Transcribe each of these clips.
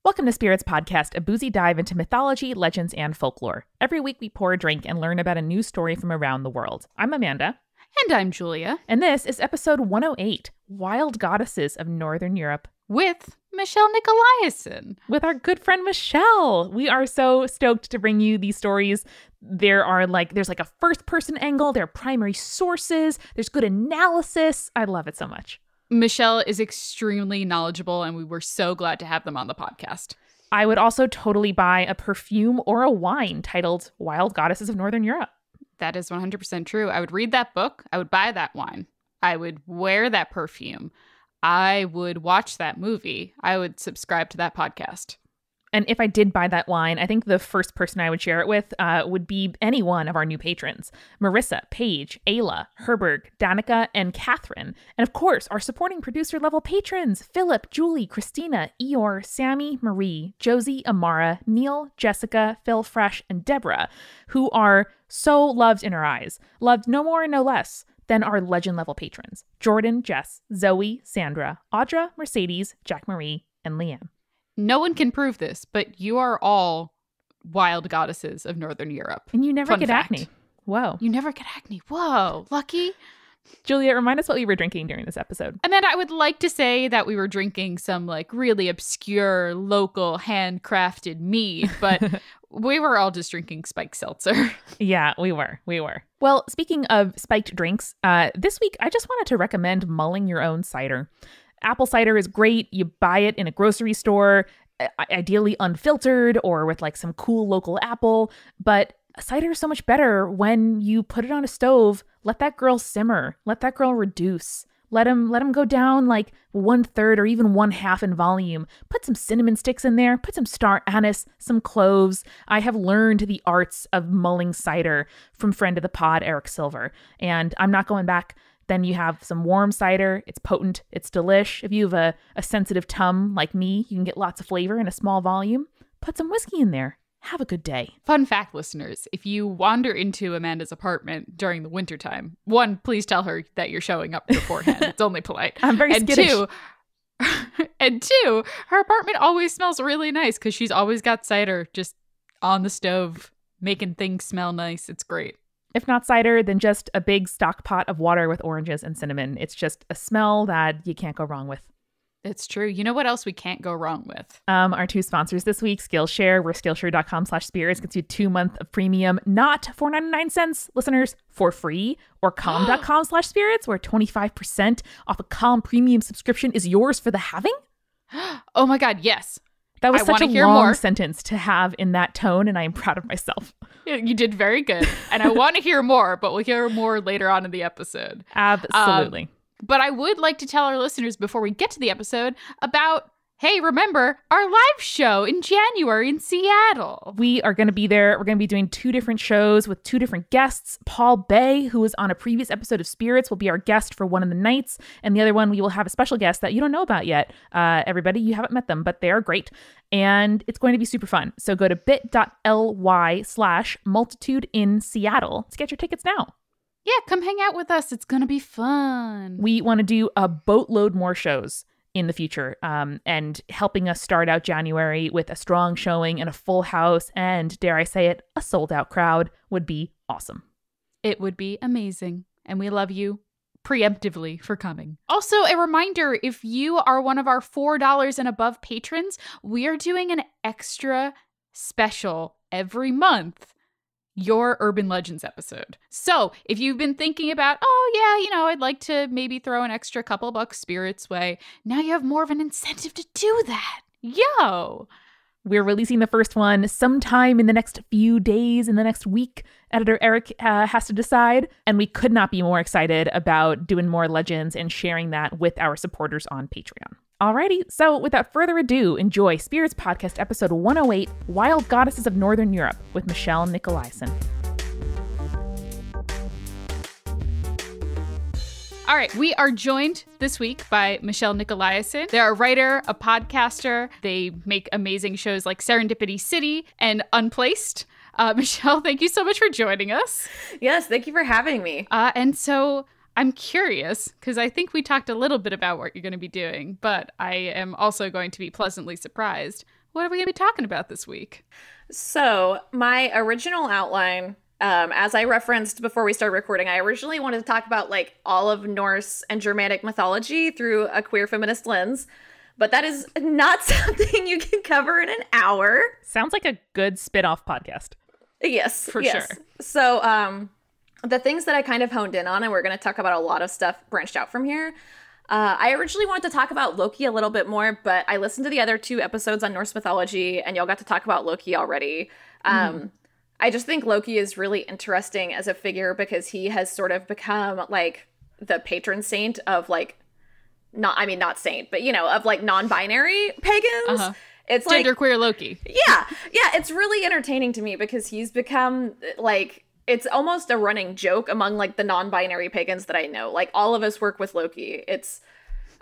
Welcome to Spirits Podcast, a boozy dive into mythology, legends, and folklore. Every week we pour a drink and learn about a new story from around the world. I'm Amanda. And I'm Julia. And this is episode 108, Wild Goddesses of Northern Europe. With Michelle Nickolaisen. With our good friend Michelle. We are so stoked to bring you these stories. There's a first-person angle, there are primary sources, there's good analysis. I love it so much. Michelle is extremely knowledgeable, and we were so glad to have them on the podcast. I would also totally buy a perfume or a wine titled Wild Goddesses of Northern Europe. That is 100% true. I would read that book. I would buy that wine. I would wear that perfume. I would watch that movie. I would subscribe to that podcast. And if I did buy that wine, I think the first person I would share it with would be any one of our new patrons. Marissa, Paige, Ayla, Herberg, Danica, and Catherine. And of course, our supporting producer level patrons, Philip, Julie, Christina, Eeyore, Sammy, Marie, Josie, Amara, Neil, Jessica, Phil Fresh, and Deborah, who are so loved in our eyes. Loved no more and no less than our legend level patrons. Jordan, Jess, Zoe, Sandra, Audra, Mercedes, Jack Marie, and Leanne. No one can prove this, but you are all wild goddesses of Northern Europe. And you never get acne. Whoa. You never get acne. Whoa. Lucky. Julia, remind us what we were drinking during this episode. Amanda, I would like to say that we were drinking some really obscure, local, handcrafted mead, but we were all just drinking spiked seltzer. Yeah, we were. Well, speaking of spiked drinks, this week I just wanted to recommend mulling your own cider. Apple cider is great. You buy it in a grocery store, ideally unfiltered or with some cool local apple. But cider is so much better when you put it on a stove. Let that girl simmer. Let that girl reduce. Let him go down 1/3 or even 1/2 in volume. Put some cinnamon sticks in there. Put some star anise, some cloves. I have learned the arts of mulling cider from friend of the pod, Eric Silver, and I'm not going back. Then you have some warm cider. It's potent. It's delish. If you have a sensitive tum like me, you can get lots of flavor in a small volume. Put some whiskey in there. Have a good day. Fun fact, listeners, if you wander into Amanda's apartment during the wintertime, one, please tell her that you're showing up beforehand. It's only polite. I'm very skittish. And two, her apartment always smells really nice because she's always got cider just on the stove, making things smell nice. It's great. If not cider, then just a big stock pot of water with oranges and cinnamon. It's just a smell that you can't go wrong with. It's true. You know what else we can't go wrong with? Our two sponsors this week, Skillshare, where Skillshare.com/spirits gets you 2 months of premium, not $4.99, listeners, for free, or Calm.com/spirits, where 25% off a Calm premium subscription is yours for the having. Oh my God, yes. That was such a long sentence to have in that tone, and I am proud of myself. You did very good. And I want to hear more, but we'll hear more later on in the episode. Absolutely. But I would like to tell our listeners before we get to the episode about, hey, remember, our live show in January in Seattle. We are going to be there. We're going to be doing 2 different shows with 2 different guests. Paul Bay, who was on a previous episode of Spirits, will be our guest for one of the nights. And the other one, we will have a special guest that you don't know about yet. Everybody, you haven't met them, but they are great. And it's going to be super fun. So go to bit.ly/multitude in Seattle to get your tickets now. Yeah, come hang out with us. It's going to be fun. We want to do a boatload more shows in the future, and helping us start out January with a strong showing and a full house and, dare I say it, a sold-out crowd would be awesome. It would be amazing. And we love you preemptively for coming. Also, a reminder, if you are one of our $4 and above patrons, we are doing an extra special every month, your Urban Legends episode. So if you've been thinking about, I'd like to maybe throw an extra couple bucks Spirits way, now you have more of an incentive to do that. Yo! We're releasing the first one sometime in the next few days, in the next week. Editor Eric has to decide. And we could not be more excited about doing more Legends and sharing that with our supporters on Patreon. Alrighty, so without further ado, enjoy Spirits Podcast episode 108, Wild Goddesses of Northern Europe with Michelle Nickolaisen. All right, we are joined this week by Michelle Nickolaisen. They're a writer, a podcaster. They make amazing shows like Serendipity City and Unplaced. Michelle, thank you so much for joining us. Yes, thank you for having me. And so I'm curious because I think we talked a little bit about what you're going to be doing, but I am also going to be pleasantly surprised. What are we going to be talking about this week? So my original outline, as I referenced before we started recording, I originally wanted to talk about like all of Norse and Germanic mythology through a queer feminist lens. But that is not something you can cover in an hour. Sounds like a good spin-off podcast. Yes. For sure. So the things that I kind of honed in on, and we're going to talk about a lot of stuff branched out from here. I originally wanted to talk about Loki a little bit more, but I listened to the other 2 episodes on Norse mythology, and y'all got to talk about Loki already. I just think Loki is really interesting as a figure because he has sort of become like the patron saint of like, not saint, but of like non-binary pagans. It's like genderqueer Loki. Yeah, it's really entertaining to me because he's become like, it's almost a running joke among like the non-binary pagans that I know. Like all of us work with Loki. It's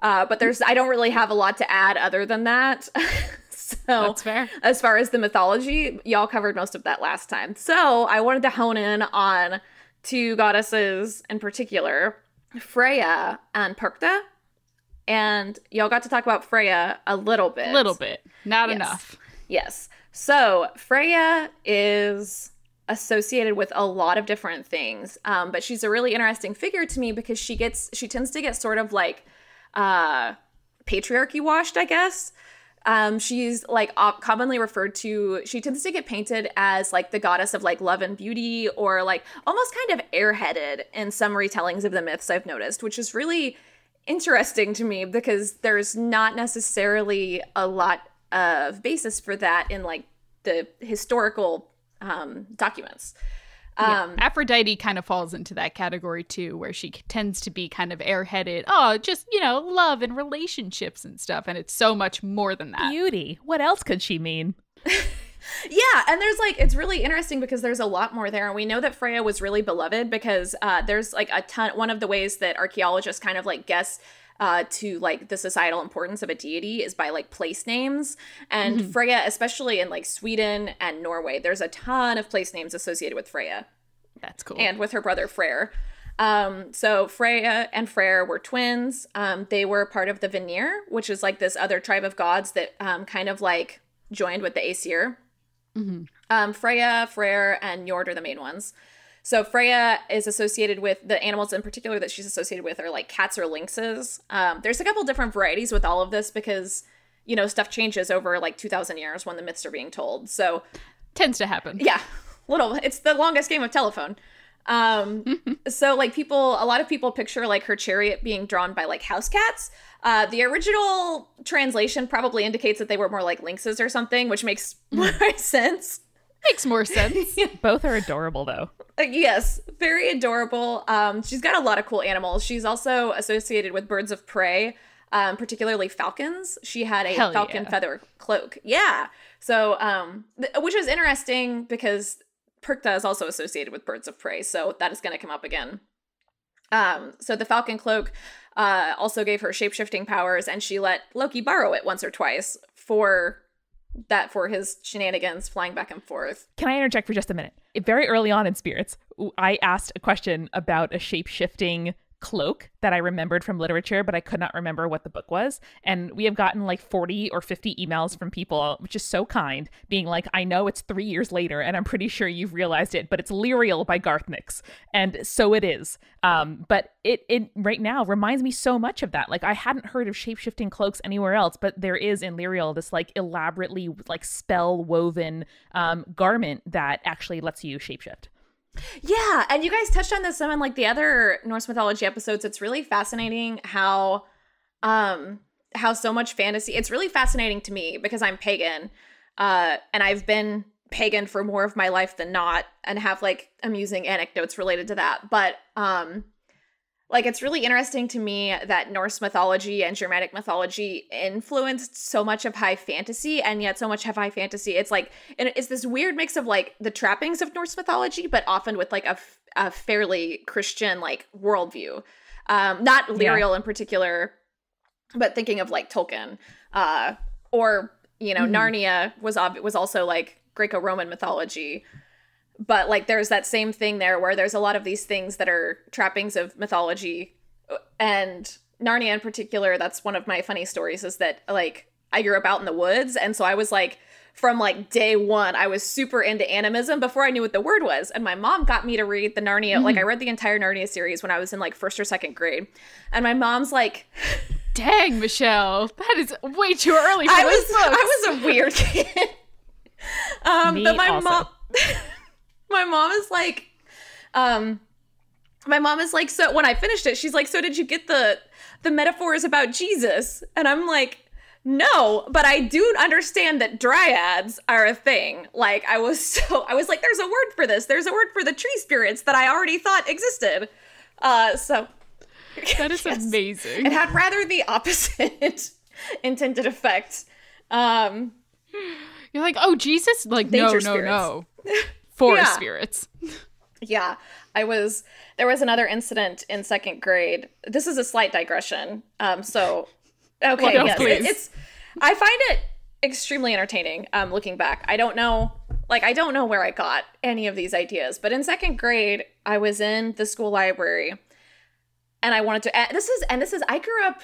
but I don't really have a lot to add other than that. So that's fair. As far as the mythology, y'all covered most of that last time. So I wanted to hone in on 2 goddesses in particular, Freya and Perchta. And y'all got to talk about Freya a little bit. Not enough. Yes. So Freya is associated with a lot of different things, but she's a really interesting figure to me because she tends to get sort of like patriarchy washed, I guess. She's like commonly referred to, she tends to get painted as like the goddess of like love and beauty, or like almost kind of airheaded in some retellings of the myths I've noticed, which is really interesting to me because there's not necessarily a lot of basis for that in like the historical documents. Aphrodite kind of falls into that category too, where she tends to be kind of airheaded. Oh, just, love and relationships and stuff. And it's so much more than that. Beauty. What else could she mean? Yeah, and there's like, it's really interesting because there's a lot more there. And we know that Freya was really beloved because there's like a ton, one of the ways that archaeologists kind of like guess to like the societal importance of a deity is by like place names. And Freya, especially in like Sweden and Norway, there's a ton of place names associated with Freya. That's cool. And with her brother Freyr. So Freya and Freyr were twins. They were part of the Vanir, which is like this other tribe of gods that kind of like joined with the Aesir. Freya, Freyr, and Njord are the main ones. So Freya is associated with the animals in particular that she's associated with are like cats or lynxes. There's a couple different varieties with all of this because, stuff changes over like 2,000 years when the myths are being told. So tends to happen. Yeah. It's the longest game of telephone. So like a lot of people picture like her chariot being drawn by like house cats. The original translation probably indicates that they were more like lynxes or something, which makes more sense. Makes more sense. Both are adorable though. Yes, very adorable. She's got a lot of cool animals. She's also associated with birds of prey, particularly falcons. She had a falcon feather cloak. Yeah. So, which is interesting because Perchta is also associated with birds of prey. So that is going to come up again. So the falcon cloak also gave her shape-shifting powers, and she let Loki borrow it once or twice for his shenanigans flying back and forth. Can I interject for just a minute? Very early on in Spirits, I asked a question about a shape-shifting cloak that I remembered from literature, but I could not remember what the book was. And we have gotten like 40 or 50 emails from people, which is so kind, being like, I know it's 3 years later and I'm pretty sure you've realized it, but it's Lyriel by Garth Nix. And so it is. But it right now reminds me so much of that. Like I hadn't heard of shape-shifting cloaks anywhere else, but there is in Lyriel this like elaborately like spell woven garment that actually lets you shapeshift. Yeah, and you guys touched on this some in like the other Norse mythology episodes. It's really fascinating how so much fantasy. It's really fascinating to me because I'm pagan, and I've been pagan for more of my life than not, and have like amusing anecdotes related to that. But like it's really interesting to me that Norse mythology and Germanic mythology influenced so much of high fantasy, and yet so much of high fantasy, it's like it's this weird mix of like the trappings of Norse mythology, but often with like a fairly Christian like worldview. Not Lyriel in particular, but thinking of like Tolkien, or Narnia was also like Greco-Roman mythology. But like there's that same thing there where there's a lot of these things that are trappings of mythology, and Narnia in particular. That's one of my funny stories, is that like I grew up out in the woods, and so I was like, from like day one, I was super into animism before I knew what the word was. And my mom got me to read the Narnia. Like I read the entire Narnia series when I was in like 1st or 2nd grade. And my mom's like, dang, Michelle, that is way too early for those books. I was a weird kid. But my mom, my mom is like, so when I finished it, she's like, so did you get the metaphors about Jesus? And I'm like, no, but I do understand that dryads are a thing. Like I was like, there's a word for this. There's a word for the tree spirits that I already thought existed. So that is amazing. It had rather the opposite intended effect. You're like, oh, Jesus? Like, no. Forest spirits. Yeah. There was another incident in 2nd grade. This is a slight digression. Okay, well, no, yes. please. I find it extremely entertaining, looking back. I don't know where I got any of these ideas, but in 2nd grade, I was in the school library, and I wanted to, I grew up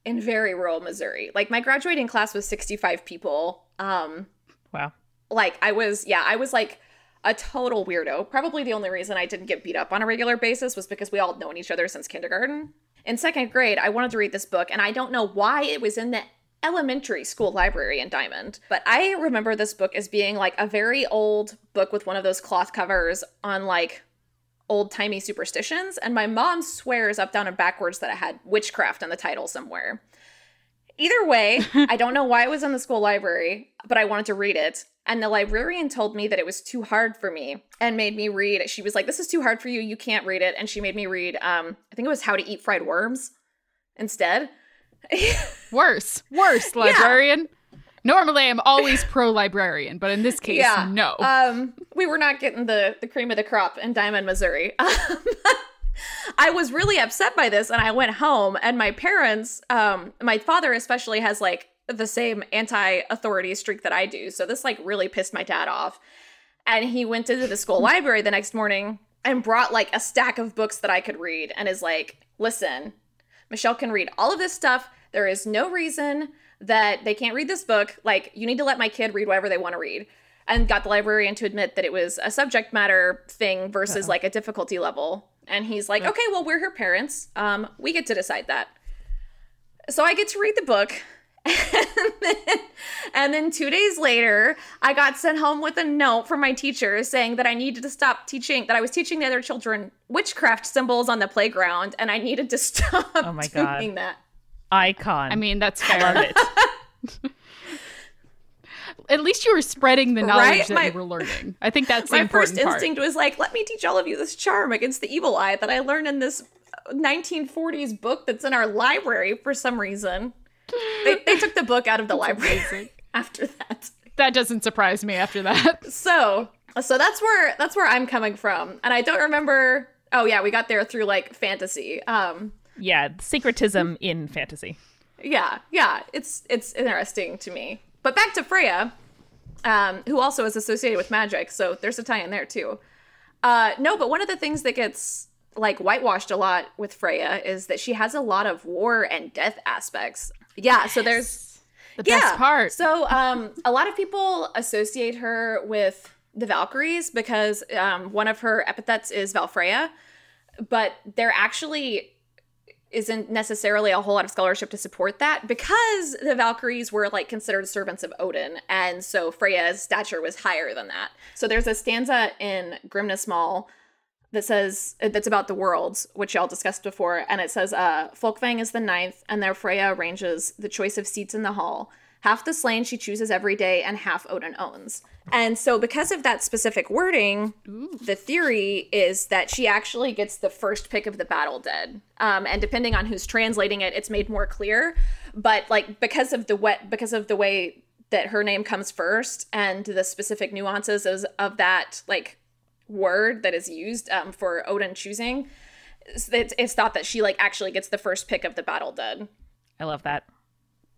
in very rural Missouri. Like, my graduating class was 65 people. Wow. Like, I was like a total weirdo. Probably the only reason I didn't get beat up on a regular basis was because we all had known each other since kindergarten. In 2nd grade, I wanted to read this book, and I don't know why it was in the elementary school library in Diamond, but I remember this book as being like a very old book with one of those cloth covers on like old-timey superstitions, and my mom swears up, down, and backwards that it had witchcraft in the title somewhere. Either way, I don't know why it was in the school library, but I wanted to read it. And the librarian told me that it was too hard for me and made me read. She was like, this is too hard for you. You can't read it. And she made me read, I think it was How to Eat Fried Worms instead. Worse, librarian. Yeah. Normally, I'm always pro-librarian, but in this case, no. We were not getting the cream of the crop in Diamond, Missouri. I was really upset by this, and I went home, and my parents, my father especially, has like the same anti-authority streak that I do. So this like really pissed my dad off. And he went into the school library the next morning and brought like a stack of books that I could read, and is like, listen, Michelle can read all of this stuff. There is no reason that they can't read this book. Like, you need to let my kid read whatever they want to read. And got the librarian to admit that it was a subject matter thing versus like a difficulty level. And he's like, okay, well, we're her parents. We get to decide that. So I get to read the book. And then 2 days later, I got sent home with a note from my teacher saying that I needed to stop teaching, that I was teaching the other children witchcraft symbols on the playground, and I needed to stop doing that. Icon. I mean, that's fair. I love it. At least you were spreading the knowledge that you were learning. I think that's the important part. My first instinct was like, let me teach all of you this charm against the evil eye that I learned in this 1940s book that's in our library for some reason. They took the book out of the library after that. That doesn't surprise me after that. So that's where I'm coming from. And I don't remember. Oh yeah, we got there through like fantasy. Yeah, syncretism in fantasy. Yeah, it's interesting to me. But back to Freya, who also is associated with magic, so there's a tie in there too. No, but one of the things that gets like whitewashed a lot with Freya is that she has a lot of war and death aspects. Yeah, so there's the best part. So a lot of people associate her with the Valkyries because one of her epithets is Valfreya, but there actually isn't necessarily a whole lot of scholarship to support that because the Valkyries were like considered servants of Odin, and so Freya's stature was higher than that. So there's a stanza in Grimness Mall that says, that's about the worlds, which y'all discussed before, and it says, Folkvang is the ninth, and there Freya arranges the choice of seats in the hall. Half the slain she chooses every day, and half Odin owns. And so because of that specific wording, the theory is that she actually gets the first pick of the battle dead. And depending on who's translating it, it's made more clear. But like because of the way that her name comes first and the specific nuances of that like word that is used for Odin choosing, it's thought that she like actually gets the first pick of the battle dead. I love that.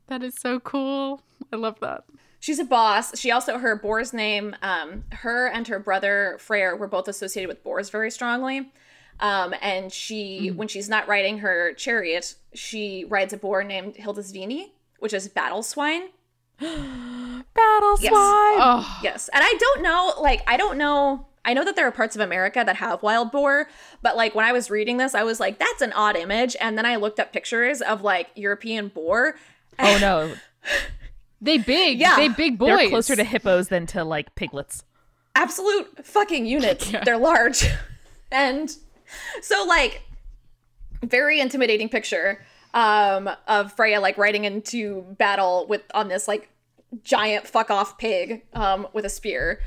That is so cool. I love that. She's a boss. She also, her boar's name, her and her brother Freya were both associated with boars very strongly. And she, when she's not riding her chariot, she rides a boar named Hildisvini, which is battle swine. Battle swine. Oh. Yes. And I don't know. I know that there are parts of America that have wild boar, but like when I was reading this, I was like, that's an odd image. And then I looked up pictures of like European boar. Oh no. They big. Yeah. They big boys. They're closer to hippos than to like piglets. Absolute fucking units. Yeah. They're large. And so like very intimidating picture of Freya like riding into battle on this like giant fuck off pig with a spear.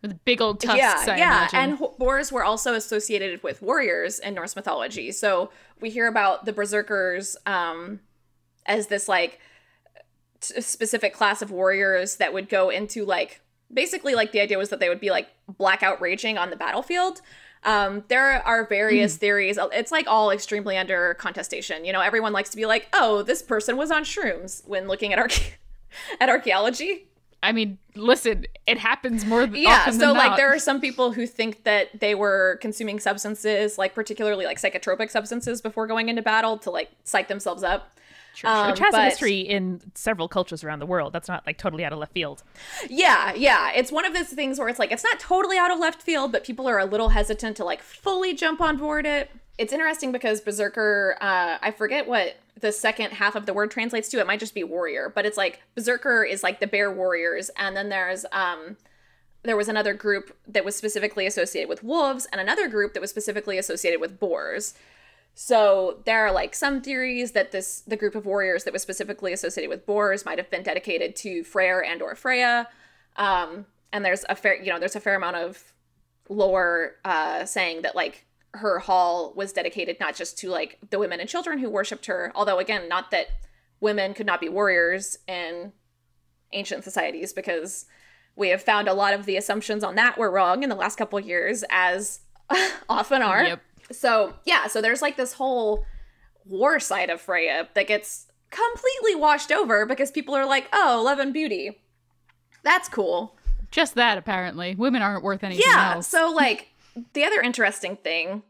With big old tusks, I imagine. And boars were also associated with warriors in Norse mythology. So we hear about the berserkers as this like specific class of warriors that would go into like, basically like the idea was that they would be like blackout raging on the battlefield. There are various theories. It's like all extremely under contestation. You know, everyone likes to be like, oh, this person was on shrooms when looking at archaeology. I mean, listen, it happens more often than so like not. there are some people who think that they were consuming substances, like particularly like psychotropic substances before going into battle to like psych themselves up. Sure. Which has a history in several cultures around the world. That's not like totally out of left field. Yeah. It's one of those things where it's like, it's not totally out of left field, but people are a little hesitant to like fully jump on board it. It's interesting because berserker, I forget what the second half of the word translates to. It might just be warrior, but it's like berserker is like the bear warriors. And then there was another group that was specifically associated with wolves and another group that was specifically associated with boars. So there are like some theories that the group of warriors that was specifically associated with boars might have been dedicated to Freyr and or Freya. And there's a fair amount of lore saying that like her hall was dedicated not just to like the women and children who worshipped her, although again, not that women could not be warriors in ancient societies, because we have found a lot of the assumptions on that were wrong in the last couple of years, as often are. Yep. So yeah, so there's like this whole war side of Freya that gets completely washed over because people are like, oh, love and beauty. That's cool. Just that, apparently. Women aren't worth anything else. So like the other interesting thing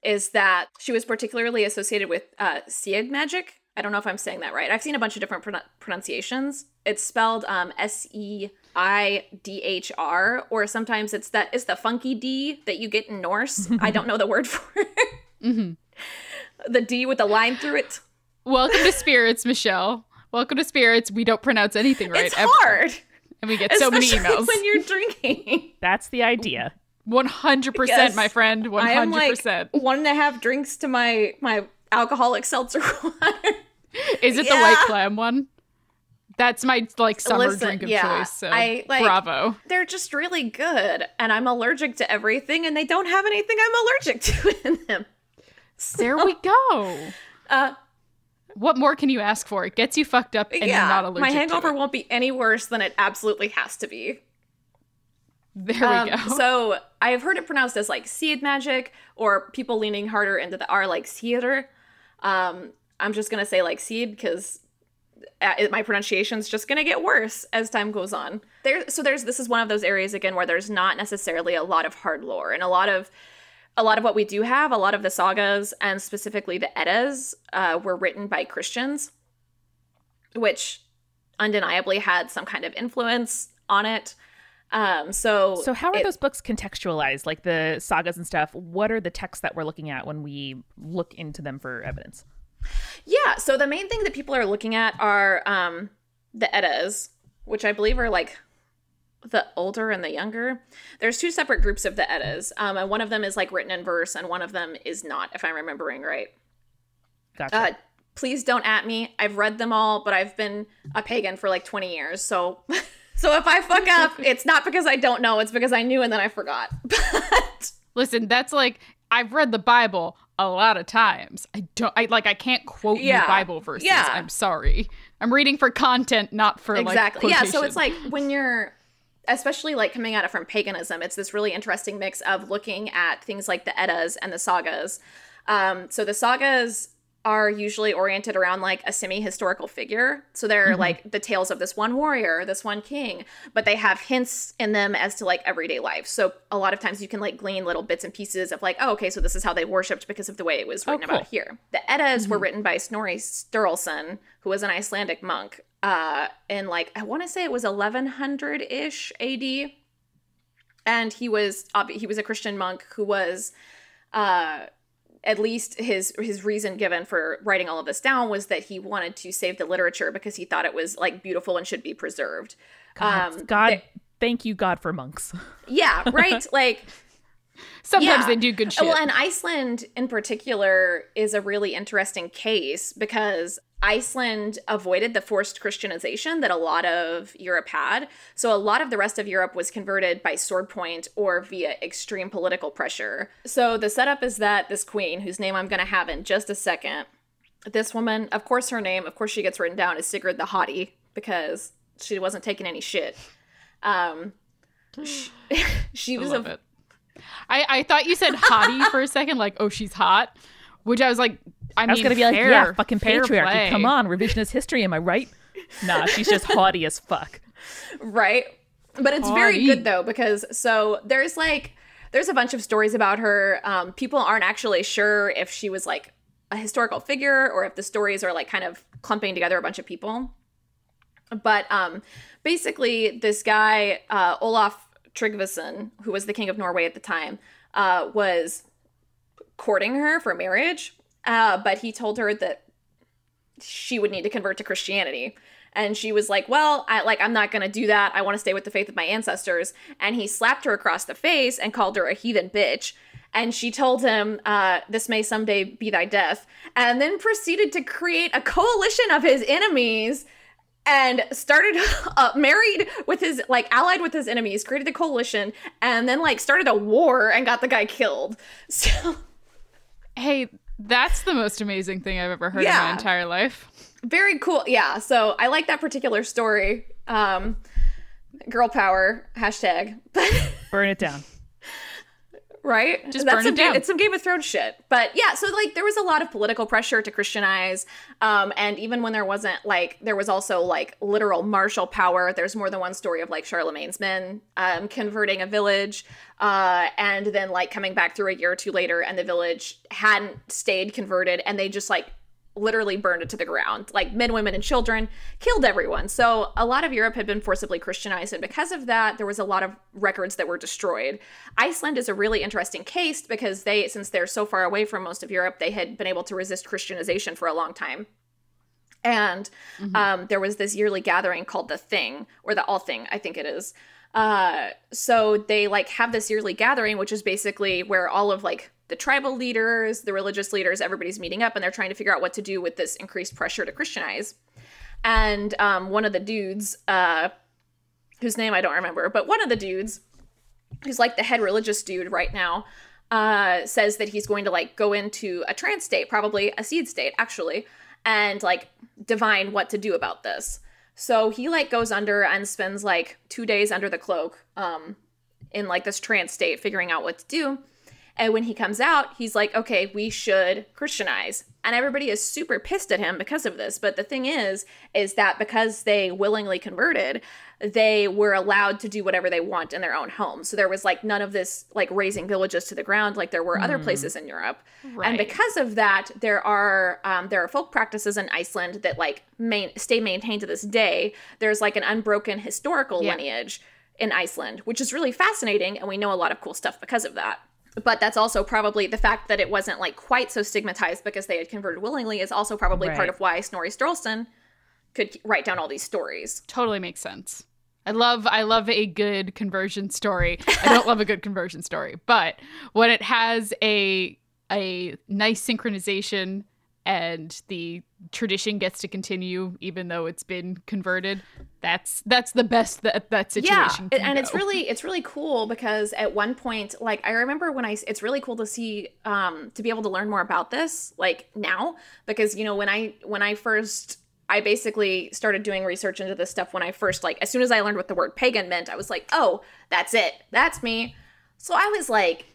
is that she was particularly associated with Seid magic. I don't know if I'm saying that right. I've seen a bunch of different pronunciations. It's spelled Seidhr, or sometimes it's the funky D that you get in Norse. I don't know the word for it. The D with the line through it. Welcome to Spirits, Michelle. Welcome to Spirits. We don't pronounce anything right. It's hard. And we get so many emails. When you're drinking. That's the idea. 100%, Yes. my friend. 100%. I am like 1.5 drinks to my alcoholic seltzer water. Is it the White Clam one? That's my like summer drink of choice. So bravo. They're just really good, and I'm allergic to everything, and they don't have anything I'm allergic to in them. So, there we go. What more can you ask for? It gets you fucked up, and you're not allergic. My hangover to it. won't be any worse than it absolutely has to be. There we go. So I've heard it pronounced as like seed magic, or people leaning harder into the R like seeder. I'm just gonna say like seed because my pronunciation's just gonna get worse as time goes on. This is one of those areas again where there's not necessarily a lot of hard lore, and a lot of what we do have, a lot of the sagas and specifically the Eddas were written by Christians, which undeniably had some kind of influence on it. So how are those books contextualized, like the sagas and stuff? What are the texts that we're looking at when we look into them for evidence? Yeah, so the main thing that people are looking at are the Eddas, which I believe are like the older and the younger. There's two separate groups of the Eddas, and one of them is like written in verse, and one of them is not, if I'm remembering right. Gotcha. Please don't at me. I've read them all, but I've been a pagan for like 20 years, so... So if I fuck up, it's not because I don't know, it's because I knew and then I forgot. But listen, that's like, I've read the Bible a lot of times. I can't quote you Bible verses. Yeah. I'm sorry. I'm reading for content, not for exactly. like Yeah, quotation. so it's like when you're, especially like coming at it from paganism, it's this really interesting mix of looking at things like the Eddas and the sagas. So the sagas are usually oriented around like a semi-historical figure. So they're like the tales of this one warrior, this one king, but they have hints in them as to like everyday life. So a lot of times you can like glean little bits and pieces of like, oh, okay, so this is how they worshipped because of the way it was written about here. The Eddas were written by Snorri Sturluson, who was an Icelandic monk, in like, I want to say it was 1100-ish AD. And he was a Christian monk who was, at least his reason given for writing all of this down was that he wanted to save the literature because he thought it was like beautiful and should be preserved. Thank you, God, for monks. Yeah, right? Like, sometimes they do good shit. Well, and Iceland in particular is a really interesting case because Iceland avoided the forced Christianization that a lot of Europe had. So a lot of the rest of Europe was converted by sword point or via extreme political pressure. So the setup is that this queen, whose name I'm going to have in just a second, this woman, of course she gets written down as Sigrid the Hotty because she wasn't taking any shit. She was I thought you said hottie for a second, like, oh, she's hot, which I was like, I was gonna be like, yeah, fucking patriarchy. Play. Come on, revisionist history, am I right? Nah, she's just haughty as fuck. Right. But it's very good though, because so there's a bunch of stories about her. People aren't actually sure if she was like a historical figure or if the stories are like kind of clumping together a bunch of people. But basically this guy, Olaf Tryggvason, who was the king of Norway at the time, was courting her for marriage. But he told her that she would need to convert to Christianity. And she was like, well, I'm not going to do that. I want to stay with the faith of my ancestors. And he slapped her across the face and called her a heathen bitch. And she told him, this may someday be thy death. And then proceeded to create a coalition of his enemies and started married with his, like, allied with his enemies, created a coalition, and then, like, started a war and got the guy killed. So, hey, that's the most amazing thing I've ever heard in my entire life. Very cool. Yeah. So I like that particular story. Girl power, hashtag. Burn it down. Right? Just burn it down. It's some Game of Thrones shit. But yeah, so like there was a lot of political pressure to Christianize. And even when there wasn't, like, there was also like literal martial power. There's more than one story of like Charlemagne's men converting a village and then like coming back through a year or two later and the village hadn't stayed converted and they just like literally burned it to the ground. Like men, women, and children, killed everyone. So a lot of Europe had been forcibly Christianized, and because of that, there was a lot of records that were destroyed. Iceland is a really interesting case because since they're so far away from most of Europe, they had been able to resist Christianization for a long time. And there was this yearly gathering called the Thing, or the Althing, I think it is. So they like have this yearly gathering, which is basically where all of like the tribal leaders, the religious leaders, everybody's meeting up and they're trying to figure out what to do with this increased pressure to Christianize. And one of the dudes, whose name I don't remember, but one of the dudes, who's like the head religious dude right now, says that he's going to like go into a trance state, probably a seed state actually, and like divine what to do about this. So he like goes under and spends like 2 days under the cloak in like this trance state figuring out what to do. And when he comes out, he's like, okay, we should Christianize. And everybody is super pissed at him because of this. But the thing is that because they willingly converted, they were allowed to do whatever they want in their own home. So there was like none of this like raising villages to the ground like there were other places in Europe. Right. And because of that, there are folk practices in Iceland that like stay maintained to this day. There's like an unbroken historical lineage in Iceland, which is really fascinating. And we know a lot of cool stuff because of that. But that's also probably the fact that it wasn't like quite so stigmatized because they had converted willingly is also probably part of why Snorri Sturluson could write down all these stories. Totally makes sense. I love a good conversion story. I don't love a good conversion story, but when it has a nice synchronization and the tradition gets to continue even though it's been converted, that's the best that situation can and go. It's really cool because at one point, like I remember it's really cool to see to be able to learn more about this like now, because you know when I basically started doing research into this stuff when I first, like, as soon as I learned what the word pagan meant, I was like, oh, that's it. That's me. So I was like,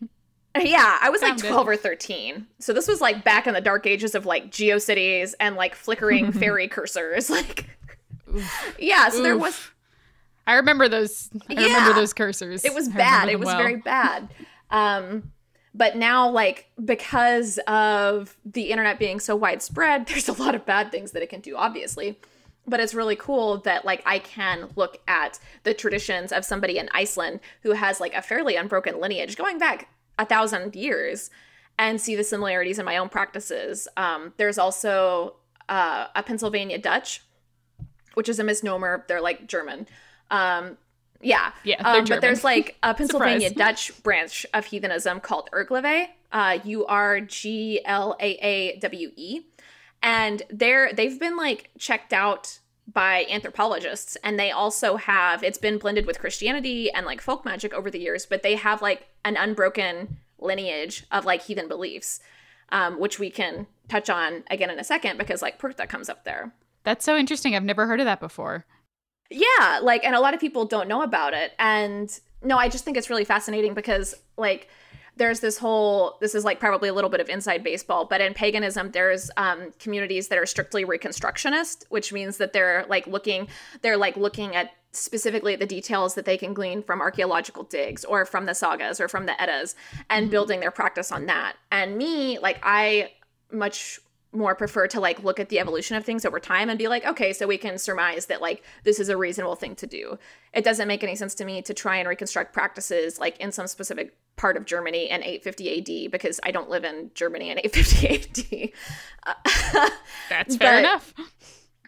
Yeah, I was like Found 12 or 13. So this was like back in the dark ages of like GeoCities and like flickering fairy cursors. Like, yeah, so there was. I remember those. I remember those cursors. It was bad. It was very bad. But now, like, because of the internet being so widespread, there's a lot of bad things that it can do, obviously. But it's really cool that, like, I can look at the traditions of somebody in Iceland who has, like, a fairly unbroken lineage going back 1,000 years and see the similarities in my own practices. There's also a Pennsylvania Dutch, which is a misnomer. They're, like, German. Yeah, they're German. But there's like a Pennsylvania Dutch branch of heathenism called Urglave, Urglaawe, and they've been like checked out by anthropologists, and they also have, it's been blended with Christianity and like folk magic over the years, but they have like an unbroken lineage of like heathen beliefs, which we can touch on again in a second because like Perchta comes up there. That's so interesting. I've never heard of that before. Yeah, like, and a lot of people don't know about it. And no, I just think it's really fascinating because, like, there's this is like probably a little bit of inside baseball, but in paganism, there's communities that are strictly Reconstructionist, which means that they're looking at specifically the details that they can glean from archaeological digs or from the sagas or from the Eddas and building their practice on that. And me, like, I much more prefer to like look at the evolution of things over time and be like, okay, so we can surmise that like this is a reasonable thing to do. It doesn't make any sense to me to try and reconstruct practices like in some specific part of Germany in 850 AD because I don't live in Germany in 850 AD. That's fair enough.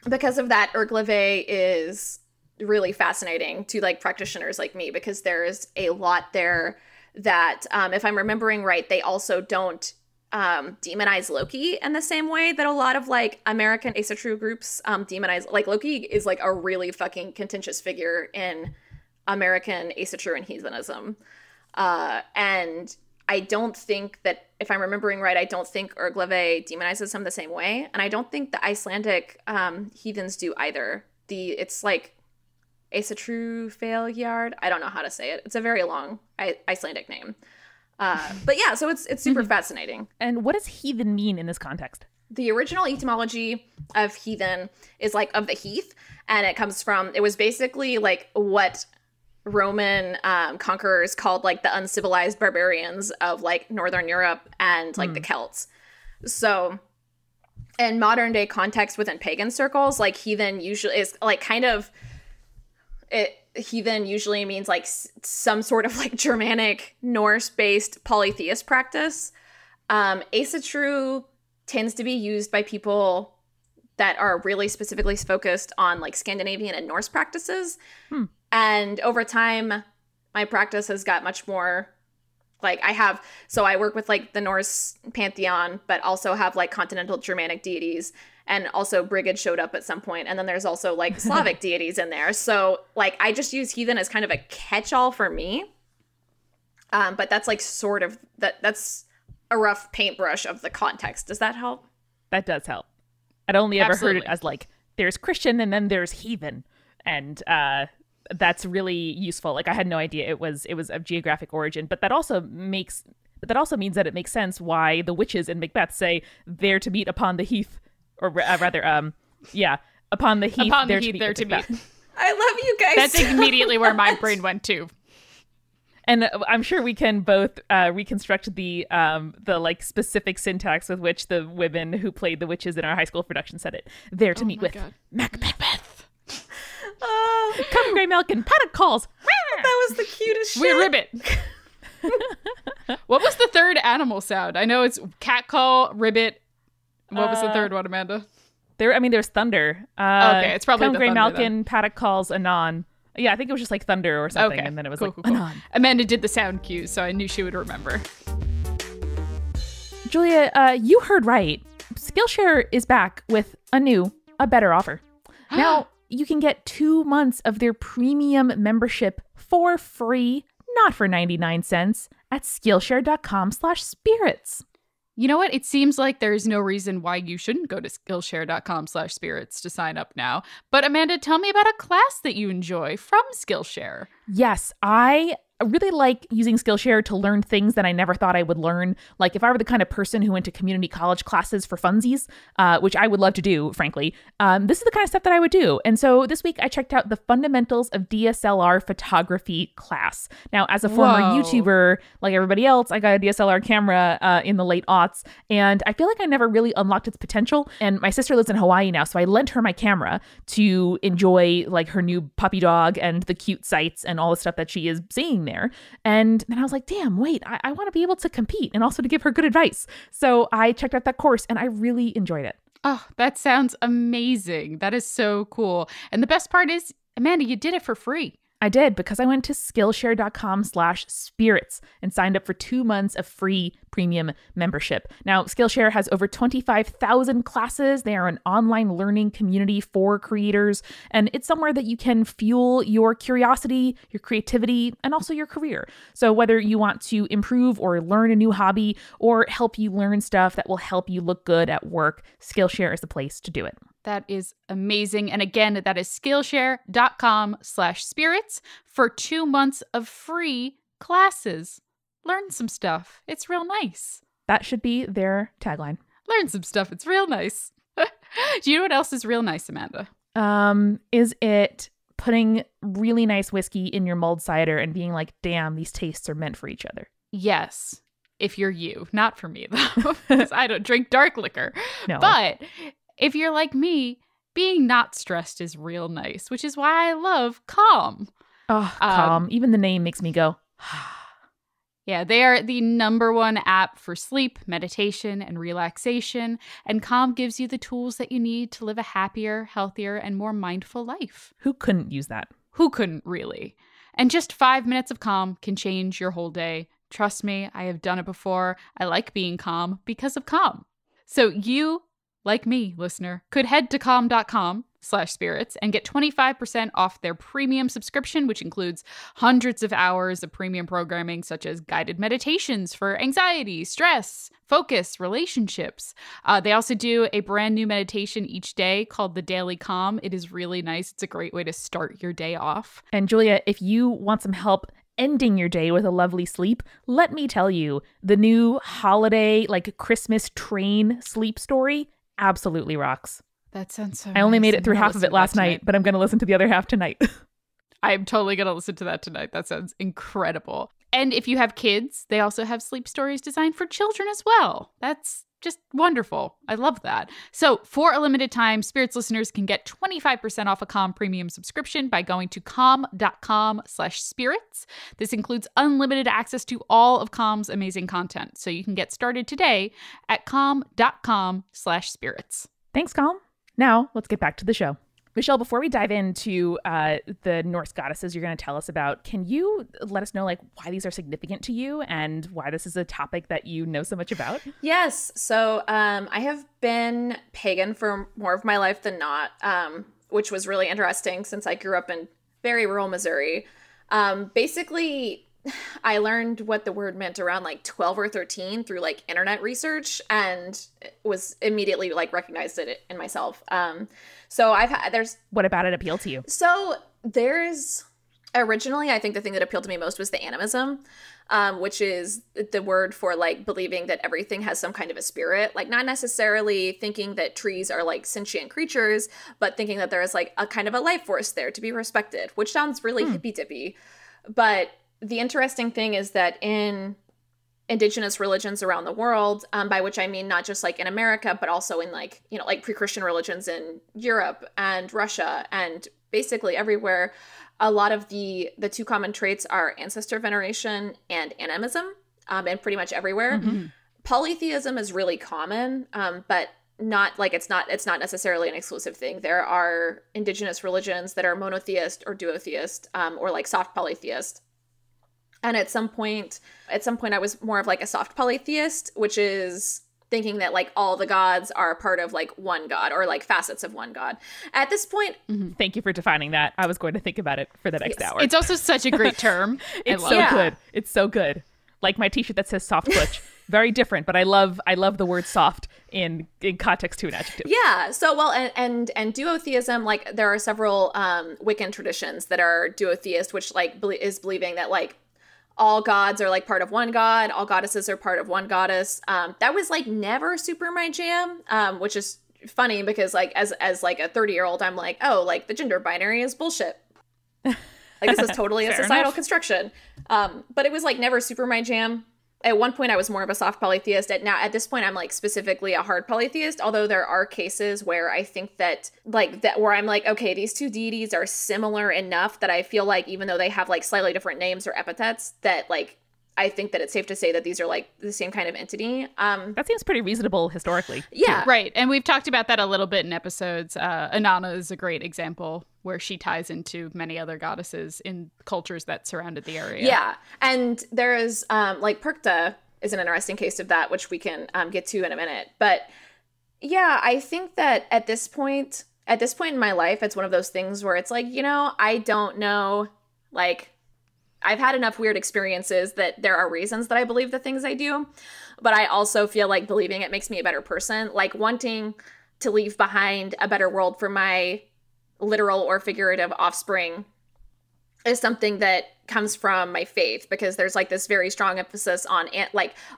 Because of that, Urglave is really fascinating to like practitioners like me because there's a lot there that, if I'm remembering right, they also don't demonize Loki in the same way that a lot of like American asexual groups demonize. Like Loki is like a really fucking contentious figure in American asexual and heathenism, and I don't think that, if I'm remembering right, I don't think Urglave demonizes him the same way, and I don't think the Icelandic heathens do either. It's like asexual Failgjard. I don't know how to say it. It's a very long Icelandic name. But yeah, so it's super fascinating. And what does heathen mean in this context? The original etymology of heathen is like of the heath, and it was basically like what Roman conquerors called like the uncivilized barbarians of like Northern Europe and like the Celts. So in modern day context within pagan circles, like heathen usually is like kind of heathen usually means like some sort of like Germanic Norse-based polytheist practice. Asexual tends to be used by people that are really specifically focused on like Scandinavian and Norse practices. And over time, my practice has got much more like I work with like the Norse pantheon, but also have like continental Germanic deities. And also Brigid showed up at some point. And then there's also like Slavic deities in there. So like I just use heathen as kind of a catch-all for me. But that's like sort of that's a rough paintbrush of the context. Does that help? That does help. I'd only ever heard it as like there's Christian and then there's heathen. And that's really useful. Like I had no idea it was of geographic origin. But that also means that it makes sense why the witches in Macbeth say they're to meet upon the heath. Or rather, upon the heath, there to meet. I love you guys. That's immediately where my brain went to. And I'm sure we can both reconstruct the like specific syntax with which the women who played the witches in our high school production said it. There to meet with Macbeth. Come, Grey Malkin, paddock calls. That was the cutest shit. We ribbit. What was the third animal sound? I know it's cat call, ribbit. What was the third one, Amanda? There's thunder. Okay, it's probably Come, the Grey thunder, Malkin, then. Paddock calls, anon. Yeah, I think it was just like thunder or something, Okay. And then it was cool. anon. Amanda did the sound cues, so I knew she would remember. Julia, you heard right. Skillshare is back with a better offer. Now, you can get 2 months of their premium membership for free, not for 99 cents, at Skillshare.com/spirits. You know what? It seems like there's no reason why you shouldn't go to Skillshare.com/spirits to sign up now. But Amanda, tell me about a class that you enjoy from Skillshare. Yes, I I really like using Skillshare to learn things that I never thought I would learn. Like if I were the kind of person who went to community college classes for funsies, which I would love to do, frankly, this is the kind of stuff that I would do. And so this week I checked out the Fundamentals of DSLR Photography class. Now, as a former YouTuber, like everybody else, I got a DSLR camera in the late aughts, and I feel like I never really unlocked its potential. And my sister lives in Hawaii now, so I lent her my camera to enjoy like her new puppy dog and the cute sights and all the stuff that she is seeing there. And then I was like, damn, wait, I want to be able to compete and also to give her good advice. So I checked out that course and I really enjoyed it. Oh, that sounds amazing. That is so cool. And the best part is, Amanda, you did it for free. I did, because I went to Skillshare.com/spirits and signed up for 2 months of free premium membership. Now, Skillshare has over 25,000 classes. They are an online learning community for creators, and it's somewhere that you can fuel your curiosity, your creativity, and also your career. So whether you want to improve or learn a new hobby or help you learn stuff that will help you look good at work, Skillshare is the place to do it. That is amazing. And again, that is Skillshare.com/spirits for 2 months of free classes. Learn some stuff. It's real nice. That should be their tagline. Learn some stuff. It's real nice. Do you know what else is real nice, Amanda? Is it putting really nice whiskey in your mulled cider and being like, damn, these tastes are meant for each other? Yes. If you're you. Not for me, though, because I don't drink dark liquor. No. But if you're like me, being not stressed is real nice, which is why I love Calm. Oh, Calm. Even the name makes me go, Yeah, they are the #1 app for sleep, meditation, and relaxation. And Calm gives you the tools that you need to live a happier, healthier, and more mindful life. who couldn't use that? Who couldn't, really? And just 5 minutes of Calm can change your whole day. Trust me, I have done it before. I like being calm because of Calm. So you, like me, listener, could head to calm.com/spirits and get 25% off their premium subscription, which includes hundreds of hours of premium programming such as guided meditations for anxiety, stress, focus, relationships. They also do a brand new meditation each day called the Daily Calm. It is really nice. It's a great way to start your day off. And Julia, if you want some help ending your day with a lovely sleep, let me tell you, the new holiday, like Christmas train sleep story absolutely rocks. That sounds so I only nice. made it through I'm gonna half of listen it to last that night, but I'm going to listen to the other half tonight. I'm totally going to listen to that tonight. That sounds incredible. And if you have kids, they also have sleep stories designed for children as well. That's just wonderful. I love that. So for a limited time, Spirits listeners can get 25% off a Calm premium subscription by going to calm.com/spirits. This includes unlimited access to all of Calm's amazing content. So you can get started today at calm.com/spirits. Thanks, Calm. Now, let's get back to the show. Michelle, before we dive into the Norse goddesses you're going to tell us about, can you let us know like why these are significant to you and why this is a topic that you know so much about? Yes. So I have been pagan for more of my life than not, which was really interesting since I grew up in very rural Missouri. Basically, I learned what the word meant around like 12 or 13 through like internet research and was immediately like recognized it in myself. So What about it appeal to you? So there's originally, I think the thing that appealed to me most was the animism, which is the word for like believing that everything has some kind of a spirit, like not necessarily thinking that trees are like sentient creatures, but thinking that there is like a kind of a life force there to be respected, which sounds really hippy dippy. But the interesting thing is that in indigenous religions around the world, by which I mean not just like in America, but also in like, you know, like pre-Christian religions in Europe and Russia and basically everywhere, a lot of the two common traits are ancestor veneration and animism, and pretty much everywhere. Mm-hmm. Polytheism is really common, but not like it's not necessarily an exclusive thing. There are indigenous religions that are monotheist or duotheist, or like soft polytheist. And at some point I was more of like a soft polytheist, which is thinking that like all the gods are part of like one god or like facets of one god. At this point, Thank you for defining that. I was going to think about it for the next hour. It's also such a great term. It's so good. It's so good. Like my t-shirt that says soft butch. Very different, but I love the word soft in context to an adjective. Yeah. So well, and duotheism, like there are several Wiccan traditions that are duotheist, which like is believing that like all gods are like part of one god, all goddesses are part of one goddess. That was like never super my jam, which is funny because like as like a 30-year-old, I'm like, oh, like the gender binary is bullshit. Like this is totally a societal construction. But it was like never super my jam. At one point I was more of a soft polytheist. At this point I'm like specifically a hard polytheist, although there are cases where I think that where I'm like, okay, these two deities are similar enough that I feel like even though they have like slightly different names or epithets, that like I think that it's safe to say that these are like the same kind of entity. That seems pretty reasonable historically. Yeah. Right. And we've talked about that a little bit in episodes. Inanna is a great example where she ties into many other goddesses in cultures that surrounded the area. Yeah. And there is like Perchta is an interesting case of that, which we can get to in a minute. But yeah, I think that at this point in my life, it's one of those things where it's like, you know, I don't know, like I've had enough weird experiences that there are reasons that I believe the things I do, but I also feel like believing it makes me a better person. Like wanting to leave behind a better world for my literal or figurative offspring is something that comes from my faith, because there's like this very strong emphasis on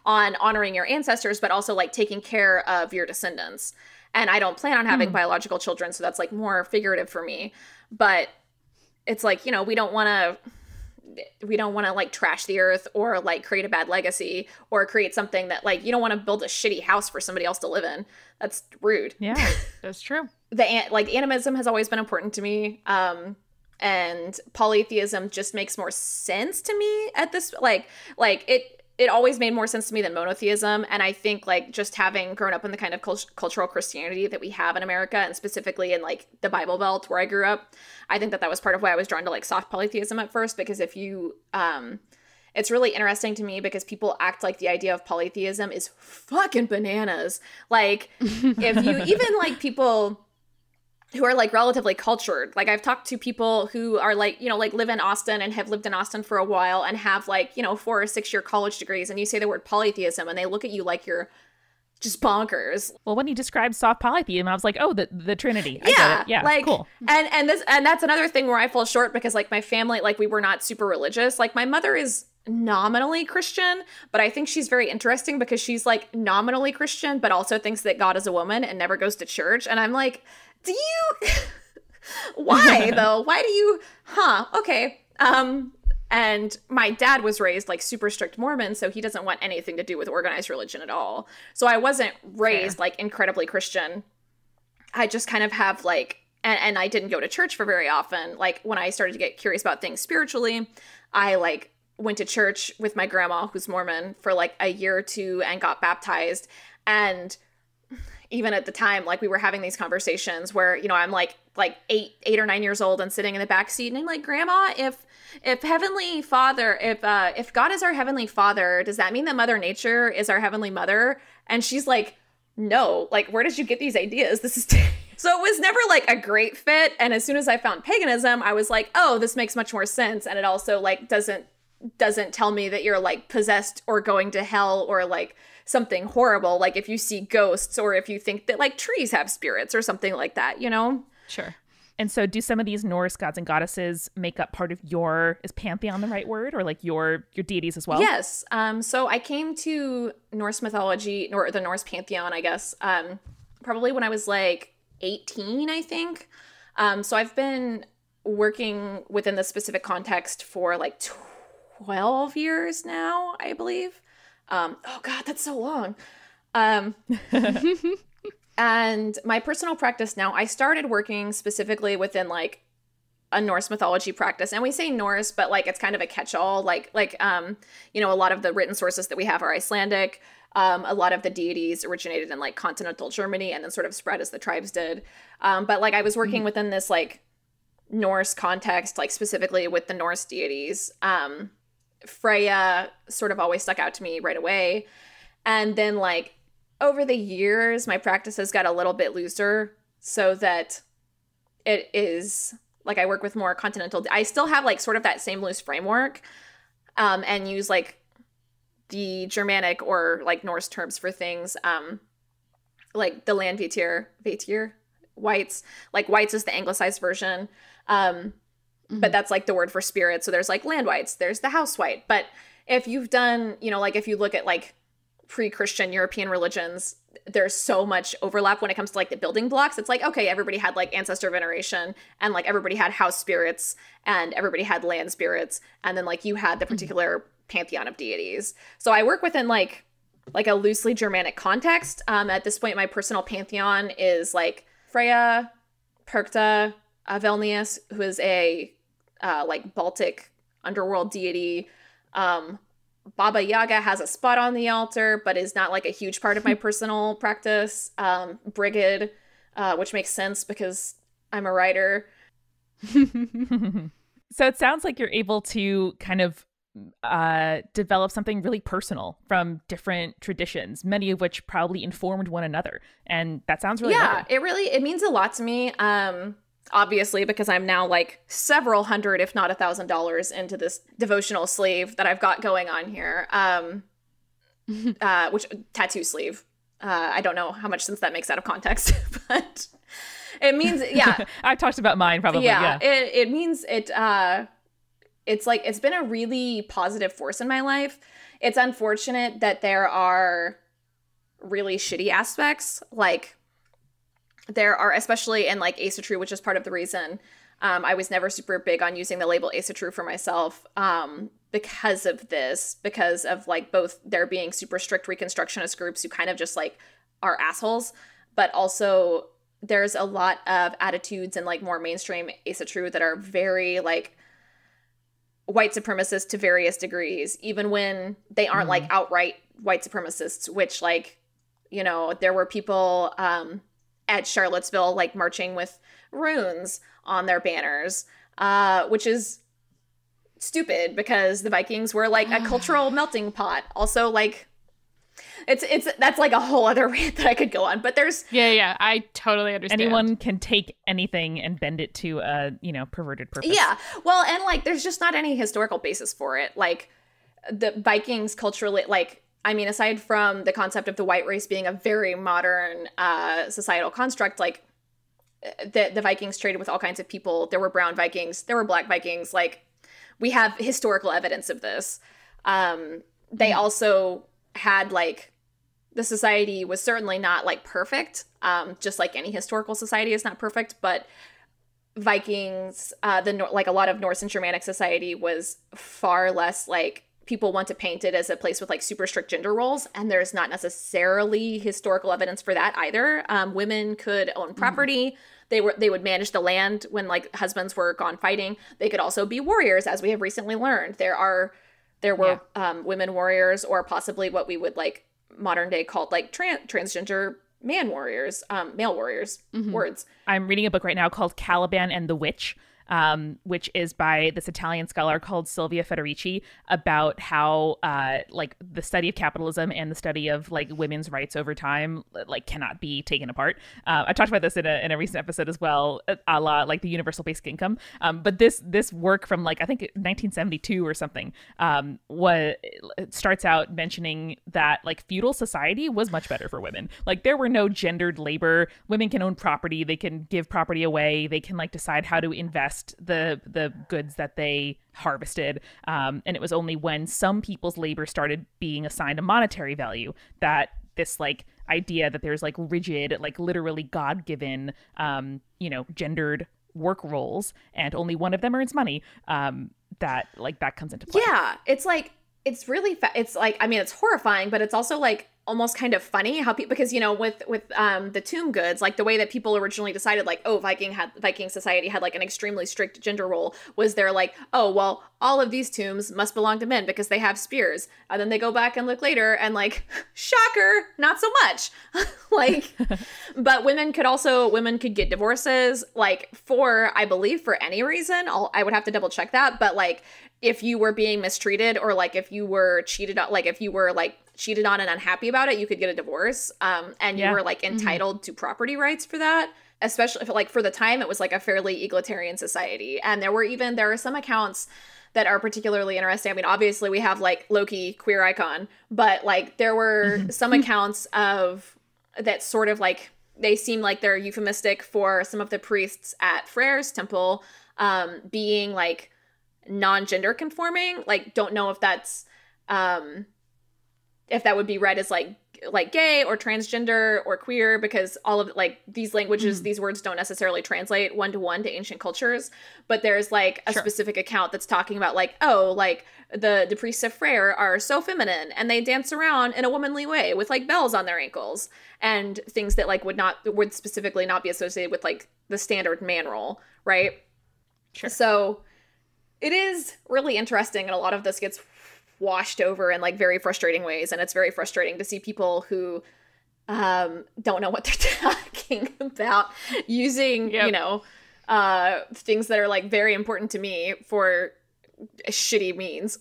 honoring your ancestors, but also like taking care of your descendants. And I don't plan on having biological children, so that's like more figurative for me. But it's like, you know, we don't want to like trash the earth or like create a bad legacy or create something that like you don't want to build a shitty house for somebody else to live in. That's rude. Yeah, that's true. Animism has always been important to me. And polytheism just makes more sense to me at this, it always made more sense to me than monotheism. And I think like just having grown up in the kind of cultural Christianity that we have in America, and specifically in like the Bible Belt where I grew up, I think that was part of why I was drawn to like soft polytheism at first, because if you, it's really interesting to me because people act like the idea of polytheism is fucking bananas. Like if you even like people who are like relatively cultured. Like I've talked to people who are like, you know, like live in Austin and have lived in Austin for a while and have like, you know, 4 or 6 year college degrees, and you say the word polytheism and they look at you like you're just bonkers. Well, when you described soft polytheism, I was like, oh, the Trinity. I yeah, get it. Yeah, like, cool. And that's another thing where I fall short, because like my family, like we were not super religious. Like my mother is nominally Christian, but I think she's very interesting because she's like nominally Christian, but also thinks that God is a woman and never goes to church. And I'm like, do you why though? Why do you okay. And my dad was raised like super strict Mormon, so he doesn't want anything to do with organized religion at all. So I wasn't raised like incredibly Christian. I just kind of have like and I didn't go to church for very often. Like when I started to get curious about things spiritually, I like went to church with my grandma, who's Mormon, for like a year or two and got baptized. And even at the time, like we were having these conversations where, you know, I'm like 8 or 9 years old and sitting in the back seat and I'm like, Grandma, if Heavenly Father, if God is our Heavenly Father, does that mean that Mother Nature is our Heavenly Mother? And she's like, no, like, where did you get these ideas? This is so it was never like a great fit. And as soon as I found paganism, I was like, oh, this makes much more sense. And it also like doesn't tell me that you're like possessed or going to hell or like something horrible, like if you see ghosts or if you think that like trees have spirits or something like that, you know? Sure. And so do some of these Norse gods and goddesses make up part of is pantheon the right word, or like your deities as well? Yes. So I came to Norse mythology, or the Norse pantheon, I guess, probably when I was like 18, I think. So I've been working within the specific context for like 12 years now, I believe. Oh God, that's so long. And my personal practice now, I started working specifically within like a Norse mythology practice. And we say Norse, but like it's kind of a catch-all. Like you know, a lot of the written sources that we have are Icelandic. A lot of the deities originated in like continental Germany and then sort of spread as the tribes did. But like I was working within this like Norse context, like specifically with the Norse deities. Freya sort of always stuck out to me right away. And then like over the years, my practices got a little bit looser so that it is like I work with more continental. I still have like sort of that same loose framework and use like the Germanic or like Norse terms for things, like the land Vatir, whites. Like whites is the anglicized version. but that's like the word for spirit. So there's like land wights, there's the house wight. But if you've done, you know, like if you look at like pre-Christian European religions, there's so much overlap when it comes to like the building blocks. It's like, okay, everybody had like ancestor veneration, and like everybody had house spirits, and everybody had land spirits, and then like you had the particular pantheon of deities. So I work within like a loosely Germanic context. At this point, my personal pantheon is like Freya, Perchta, Velnius, who is a like Baltic underworld deity. Baba Yaga has a spot on the altar, but is not like a huge part of my personal practice. Brigid, which makes sense because I'm a writer. So it sounds like you're able to kind of develop something really personal from different traditions, many of which probably informed one another. And that sounds really good. It means a lot to me. Obviously, because I'm now like several hundred, if not $1,000 into this devotional sleeve that I've got going on here. Which tattoo sleeve. I don't know how much sense that makes out of context, but it means, yeah. I've talked about mine probably. Yeah. It means it's like, it's been a really positive force in my life. It's unfortunate that there are really shitty aspects, like there are, especially in like Ace-a-True, which is part of the reason I was never super big on using the label Ace-a-True for myself, because of this, because of like both there being super strict Reconstructionist groups who kind of just like are assholes, but also there's a lot of attitudes and like more mainstream Ace-a-True that are very like white supremacist to various degrees, even when they aren't like outright white supremacists, which like, you know, there were people at Charlottesville like marching with runes on their banners, which is stupid because the Vikings were like a cultural melting pot. Also, like that's like a whole other rant that I could go on, but there's I totally understand. Anyone can take anything and bend it to a, you know, perverted purpose. Yeah, well, and like there's just not any historical basis for it. Like the Vikings culturally, like, I mean, aside from the concept of the white race being a very modern societal construct, like the Vikings traded with all kinds of people. There were brown Vikings, there were black Vikings. Like we have historical evidence of this. They also had like, the society was certainly not like perfect, just like any historical society is not perfect, but Vikings, like a lot of Norse and Germanic society was far less like, people want to paint it as a place with like super strict gender roles, and there's not necessarily historical evidence for that either. Women could own property. They would manage the land when like husbands were gone fighting. They could also be warriors, as we have recently learned. There were women warriors, or possibly what we would like modern day called like transgender male warriors, words. I'm reading a book right now called Caliban and the Witch, which is by this Italian scholar called Silvia Federici, about how like the study of capitalism and the study of like women's rights over time like cannot be taken apart. I talked about this in a recent episode as well, a la like the universal basic income. But this work from like I think 1972 or something starts out mentioning that like feudal society was much better for women. Like there were no gendered labor. Women can own property. They can give property away. They can like decide how to invest the goods that they harvested, and it was only when some people's labor started being assigned a monetary value that this like idea that there's like rigid, like literally God-given gendered work roles and only one of them earns money, that comes into play. Yeah, it's like it's really it's like, I mean, it's horrifying, but it's also like almost kind of funny how people, because, you know, with the tomb goods, like the way that people originally decided like, oh, Viking society had like an extremely strict gender role, was they're like, oh, well, all of these tombs must belong to men because they have spears. And then they go back and look later and like, shocker, not so much. Like, but women could get divorces, like I believe for any reason. I would have to double check that. But like, if you were being mistreated, or like if you were cheated on, like if you were like cheated on and unhappy about it, you could get a divorce. And you were like entitled to property rights for that. Especially if like for the time it was like a fairly egalitarian society. And there are some accounts that are particularly interesting. I mean, obviously we have like Loki, queer icon, but like there were some accounts of that sort of like, they seem like they're euphemistic for some of the priests at Freyr's temple, being like non-gender conforming. Like, don't know if that's if that would be read as like gay or transgender or queer, because all of like these languages, these words don't necessarily translate one-to-one to ancient cultures, but there's like a specific account that's talking about like, oh, like the priests of Freyr are so feminine and they dance around in a womanly way with like bells on their ankles and things that like would specifically not be associated with like the standard man role, right? Sure. So it is really interesting, and a lot of this gets washed over in like very frustrating ways, and it's very frustrating to see people who don't know what they're talking about using you know things that are like very important to me for shitty means.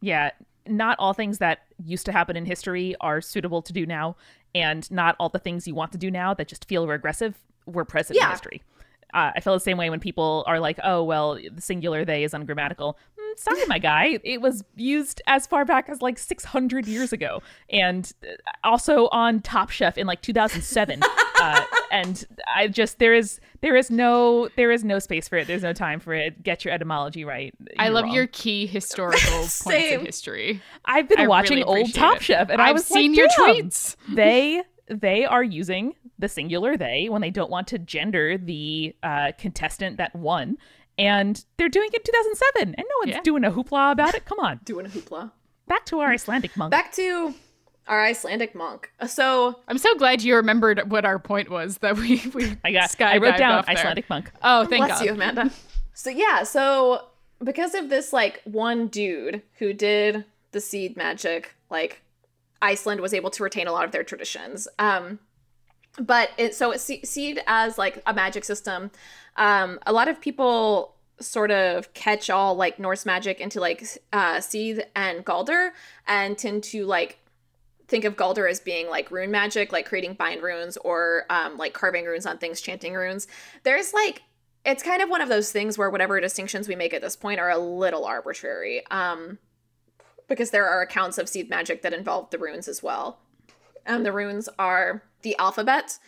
Yeah, not all things that used to happen in history are suitable to do now, and not all the things you want to do now that just feel regressive were present in history. I feel the same way when people are like, oh, well, the singular they is ungrammatical. Sorry, my guy. It was used as far back as like 600 years ago. And also on Top Chef in like 2007. And I just, there is no space for it. There's no time for it. Get your etymology right. I love your key historical points in history. I've been watching really old Top Chef, and I've seen your tweets. They are using the singular they when they don't want to gender the contestant that won. And they're doing it in 2007. And no one's doing a hoopla about it. Come on. Doing a hoopla. Back to our Icelandic monk. So I'm so glad you remembered what our point was, that we I wrote down Icelandic monk. Oh, thank Bless God. you, Amanda. So because of this like one dude who did the seed magic, like Iceland was able to retain a lot of their traditions. But seed as like a magic system, a lot of people sort of catch all like Norse magic into like seed and Galder, and tend to like think of Galder as being like rune magic, like creating bind runes or like carving runes on things, chanting runes. There's like, it's kind of one of those things where whatever distinctions we make at this point are a little arbitrary, because there are accounts of seed magic that involve the runes as well. The runes are the alphabet.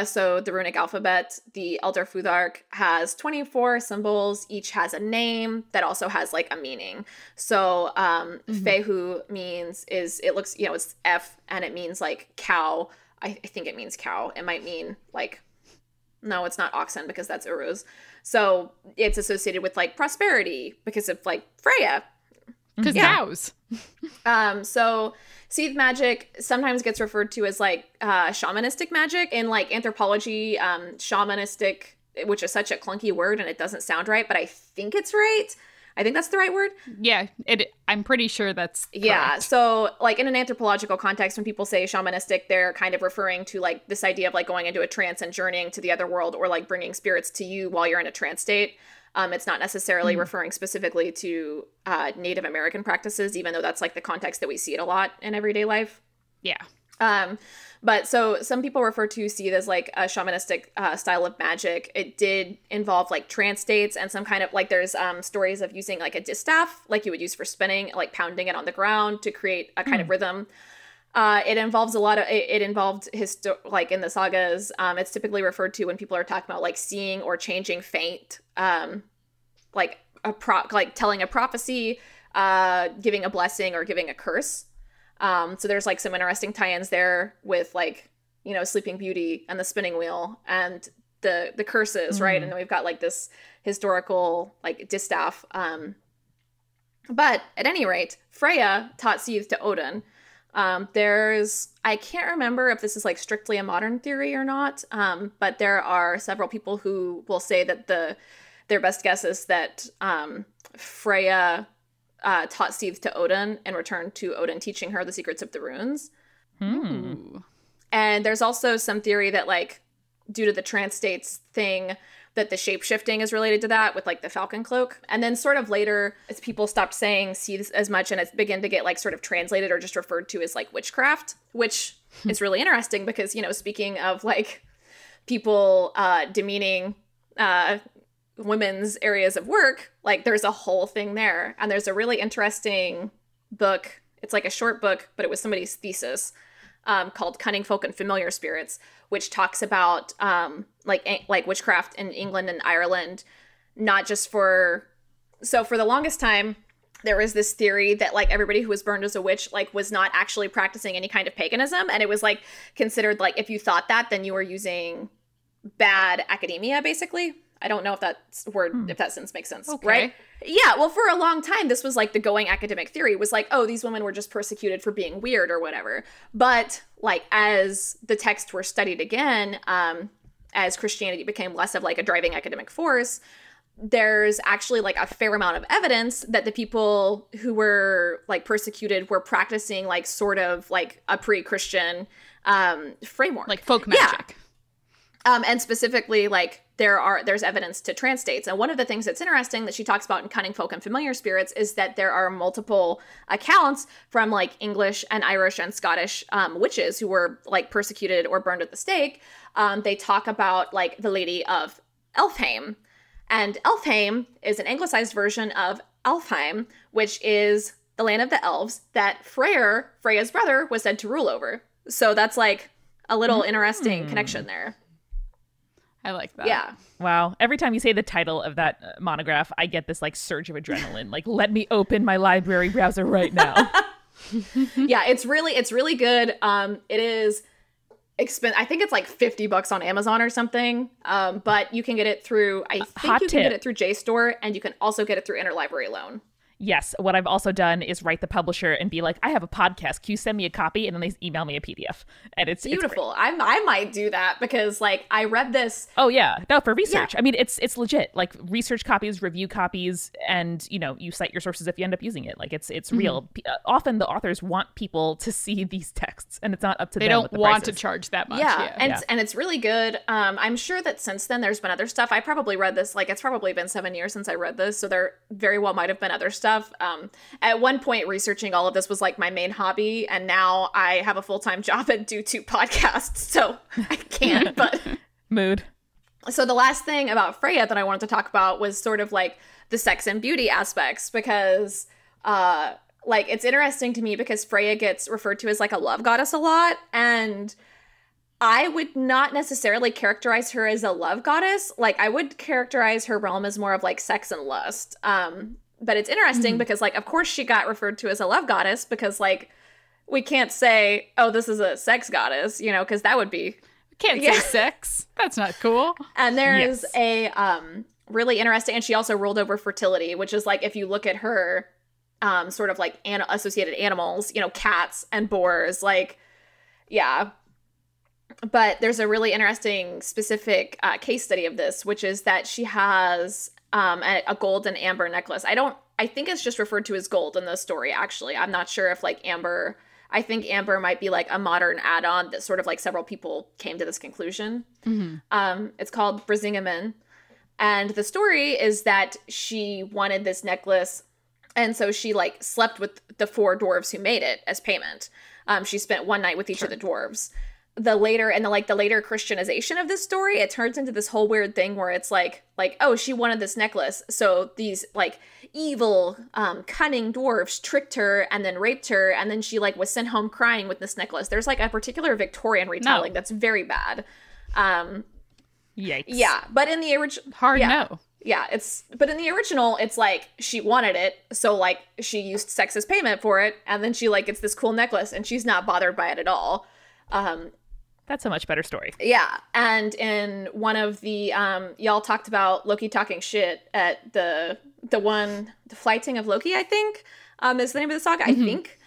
So the runic alphabet, the Elder Futhark has 24 symbols. Each has a name that also has like a meaning. So Fehu means it's F, and it means like cow. I think it means cow. It might mean like, no, it's not oxen because that's Uruz. So it's associated with like prosperity because of like Freya. Because cows. So seed magic sometimes gets referred to as like shamanistic magic. In like anthropology, shamanistic, which is such a clunky word and it doesn't sound right, but I think it's right. I think that's the right word. Yeah, I'm pretty sure that's correct. Yeah, so like in an anthropological context, when people say shamanistic, they're kind of referring to like this idea of like going into a trance and journeying to the other world, or like bringing spirits to you while you're in a trance state. It's not necessarily referring specifically to Native American practices, even though that's like the context that we see it a lot in everyday life. Yeah. But so some people refer to seed as like a shamanistic style of magic. It did involve like trance states and some kind of like, there's stories of using like a distaff, like you would use for spinning, like pounding it on the ground to create a kind of rhythm. It involves like in the sagas, it's typically referred to when people are talking about like seeing or changing fate, like telling a prophecy, giving a blessing or giving a curse. So there's like some interesting tie-ins there with like, you know, Sleeping Beauty and the spinning wheel and the curses, right? And then we've got like this historical like distaff. But at any rate, Freya taught seed to Odin. I can't remember if this is like strictly a modern theory or not, but there are several people who will say that their best guess is that Freya taught seeds to Odin and returned to Odin teaching her the secrets of the runes. And there's also some theory that like due to the trance states thing, that the shape-shifting is related to that with like the falcon cloak. And then sort of later, as people stopped saying seeds as much and it's began to get like sort of translated or just referred to as like witchcraft, which is really interesting because, you know, speaking of like people demeaning women's areas of work, like there's a whole thing there. And there's a really interesting book. It's like a short book, but it was somebody's thesis called Cunning Folk and Familiar Spirits, which talks about like witchcraft in England and Ireland not just for the longest time, there was this theory that like everybody who was burned as a witch like was not actually practicing any kind of paganism, and it was like considered like if you thought that, then you were using bad academia, basically. I don't know if that's word, if that sentence makes sense, right? Yeah, well, for a long time, this was like the going academic theory was like, oh, these women were just persecuted for being weird or whatever. But like as the texts were studied again, as Christianity became less of like a driving academic force, there's actually like a fair amount of evidence that the people who were like persecuted were practicing like sort of like a pre-Christian framework. Like folk magic. Yeah. And specifically like there's evidence to trans states. And one of the things that's interesting that she talks about in Cunning Folk and Familiar Spirits is that there are multiple accounts from like English and Irish and Scottish witches who were like persecuted or burned at the stake. They talk about like the Lady of Elfheim. And Elfheim is an anglicized version of Alfheim, which is the land of the elves that Freya's brother, was said to rule over. So that's like a little interesting connection there. I like that. Yeah. Wow. Every time you say the title of that monograph, I get this like surge of adrenaline. Like, let me open my library browser right now. Yeah, it's really good. It is expensive. I think it's like $50 on Amazon or something. But you can get it through, I think you can get it through JSTOR, and you can also get it through Interlibrary Loan. Yes. What I've also done is write the publisher and be like, I have a podcast. Can you send me a copy? And then they email me a PDF. And it's beautiful. I might do that because like I read this. Oh yeah. No, for research. Yeah. I mean, it's legit. Like research copies, review copies, and you know, you cite your sources if you end up using it. Like it's real. Often the authors want people to see these texts, and it's not up to them. They don't with the want prices. to charge that much. Yeah. And it's really good. I'm sure that since then there's been other stuff. I probably read this, like it's probably been 7 years since I read this. So there very well might have been other stuff. At one point, researching all of this was like my main hobby, and now I have a full-time job and do 2 podcasts, so I can't. But mood. So the last thing about Freya that I wanted to talk about was sort of like the sex and beauty aspects, because like it's interesting to me because Freya gets referred to as like a love goddess a lot, and I would not necessarily characterize her as a love goddess. Like I would characterize her realm as more of like sex and lust. But it's interesting because, like, of course she got referred to as a love goddess because, like, we can't say, oh, this is a sex goddess, you know, because that would be... Can't say sex. That's not cool. And there's a really interesting... And she also ruled over fertility, which is, like, if you look at her sort of, like, associated animals, you know, cats and boars, like, yeah. But there's a really interesting specific case study of this, which is that she has... a gold and amber necklace. I think it's just referred to as gold in the story, actually. I'm not sure if like amber, I think amber might be like a modern add-on that sort of like several people came to this conclusion. It's called Brisingamen. And the story is that she wanted this necklace. And so she like slept with the 4 dwarves who made it as payment. She spent one night with each of the dwarves. The later Christianization of this story, it turns into this whole weird thing where it's like, oh, she wanted this necklace. So these like evil, cunning dwarves tricked her and then raped her. And then she like was sent home crying with this necklace. There's like a particular Victorian retelling that's very bad. Yikes. Yeah. But in the original, no. Yeah. But in the original, it's like she wanted it. So like she used sex as payment for it. And then she like gets this cool necklace and she's not bothered by it at all. That's a much better story. Yeah. And in one of the y'all talked about Loki talking shit at the Flighting of Loki, I think is the name of the saga, I think.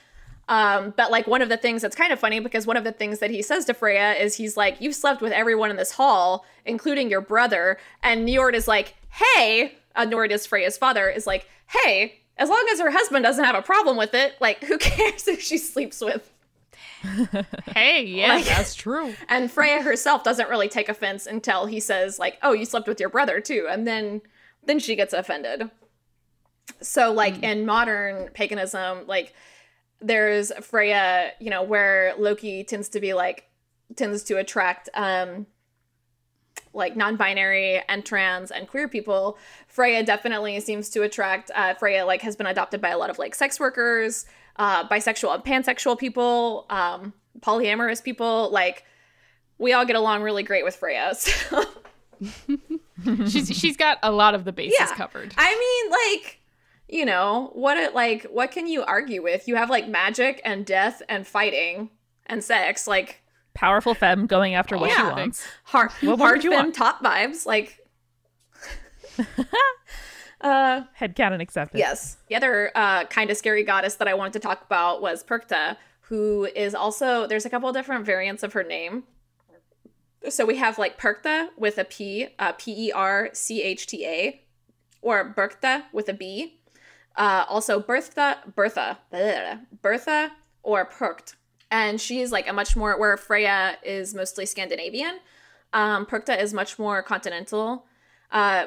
But like one of the things that's kind of funny, because one of the things that he says to Freya is he's like, you've slept with everyone in this hall, including your brother. And Njord is like, hey, Njord is Freya's father, is like, hey, as long as her husband doesn't have a problem with it, like who cares who she sleeps with? Hey, yeah, like, that's true. And Freya herself doesn't really take offense until he says like, oh, you slept with your brother too. And then she gets offended. So like in modern paganism, like there's Freya, you know, where Loki tends to attract like non-binary and trans and queer people. Freya definitely seems to attract Freya like has been adopted by a lot of like sex workers, bisexual and pansexual people, polyamorous people. Like we all get along really great with Freya. So. She's got a lot of the bases covered. I mean, like, you know, what can you argue with? You have like magic and death and fighting and sex, like powerful femme going after what she wants. Hard femme top vibes, like headcanon accepted. Yes. The other kind of scary goddess that I wanted to talk about was Perchta, who is also, there's a couple of different variants of her name. So we have like Perchta with a P, Perchta, or Berchtha with a B. Also Bertha or Percht. And she's like a much more, where Freya is mostly Scandinavian. Perchta is much more continental.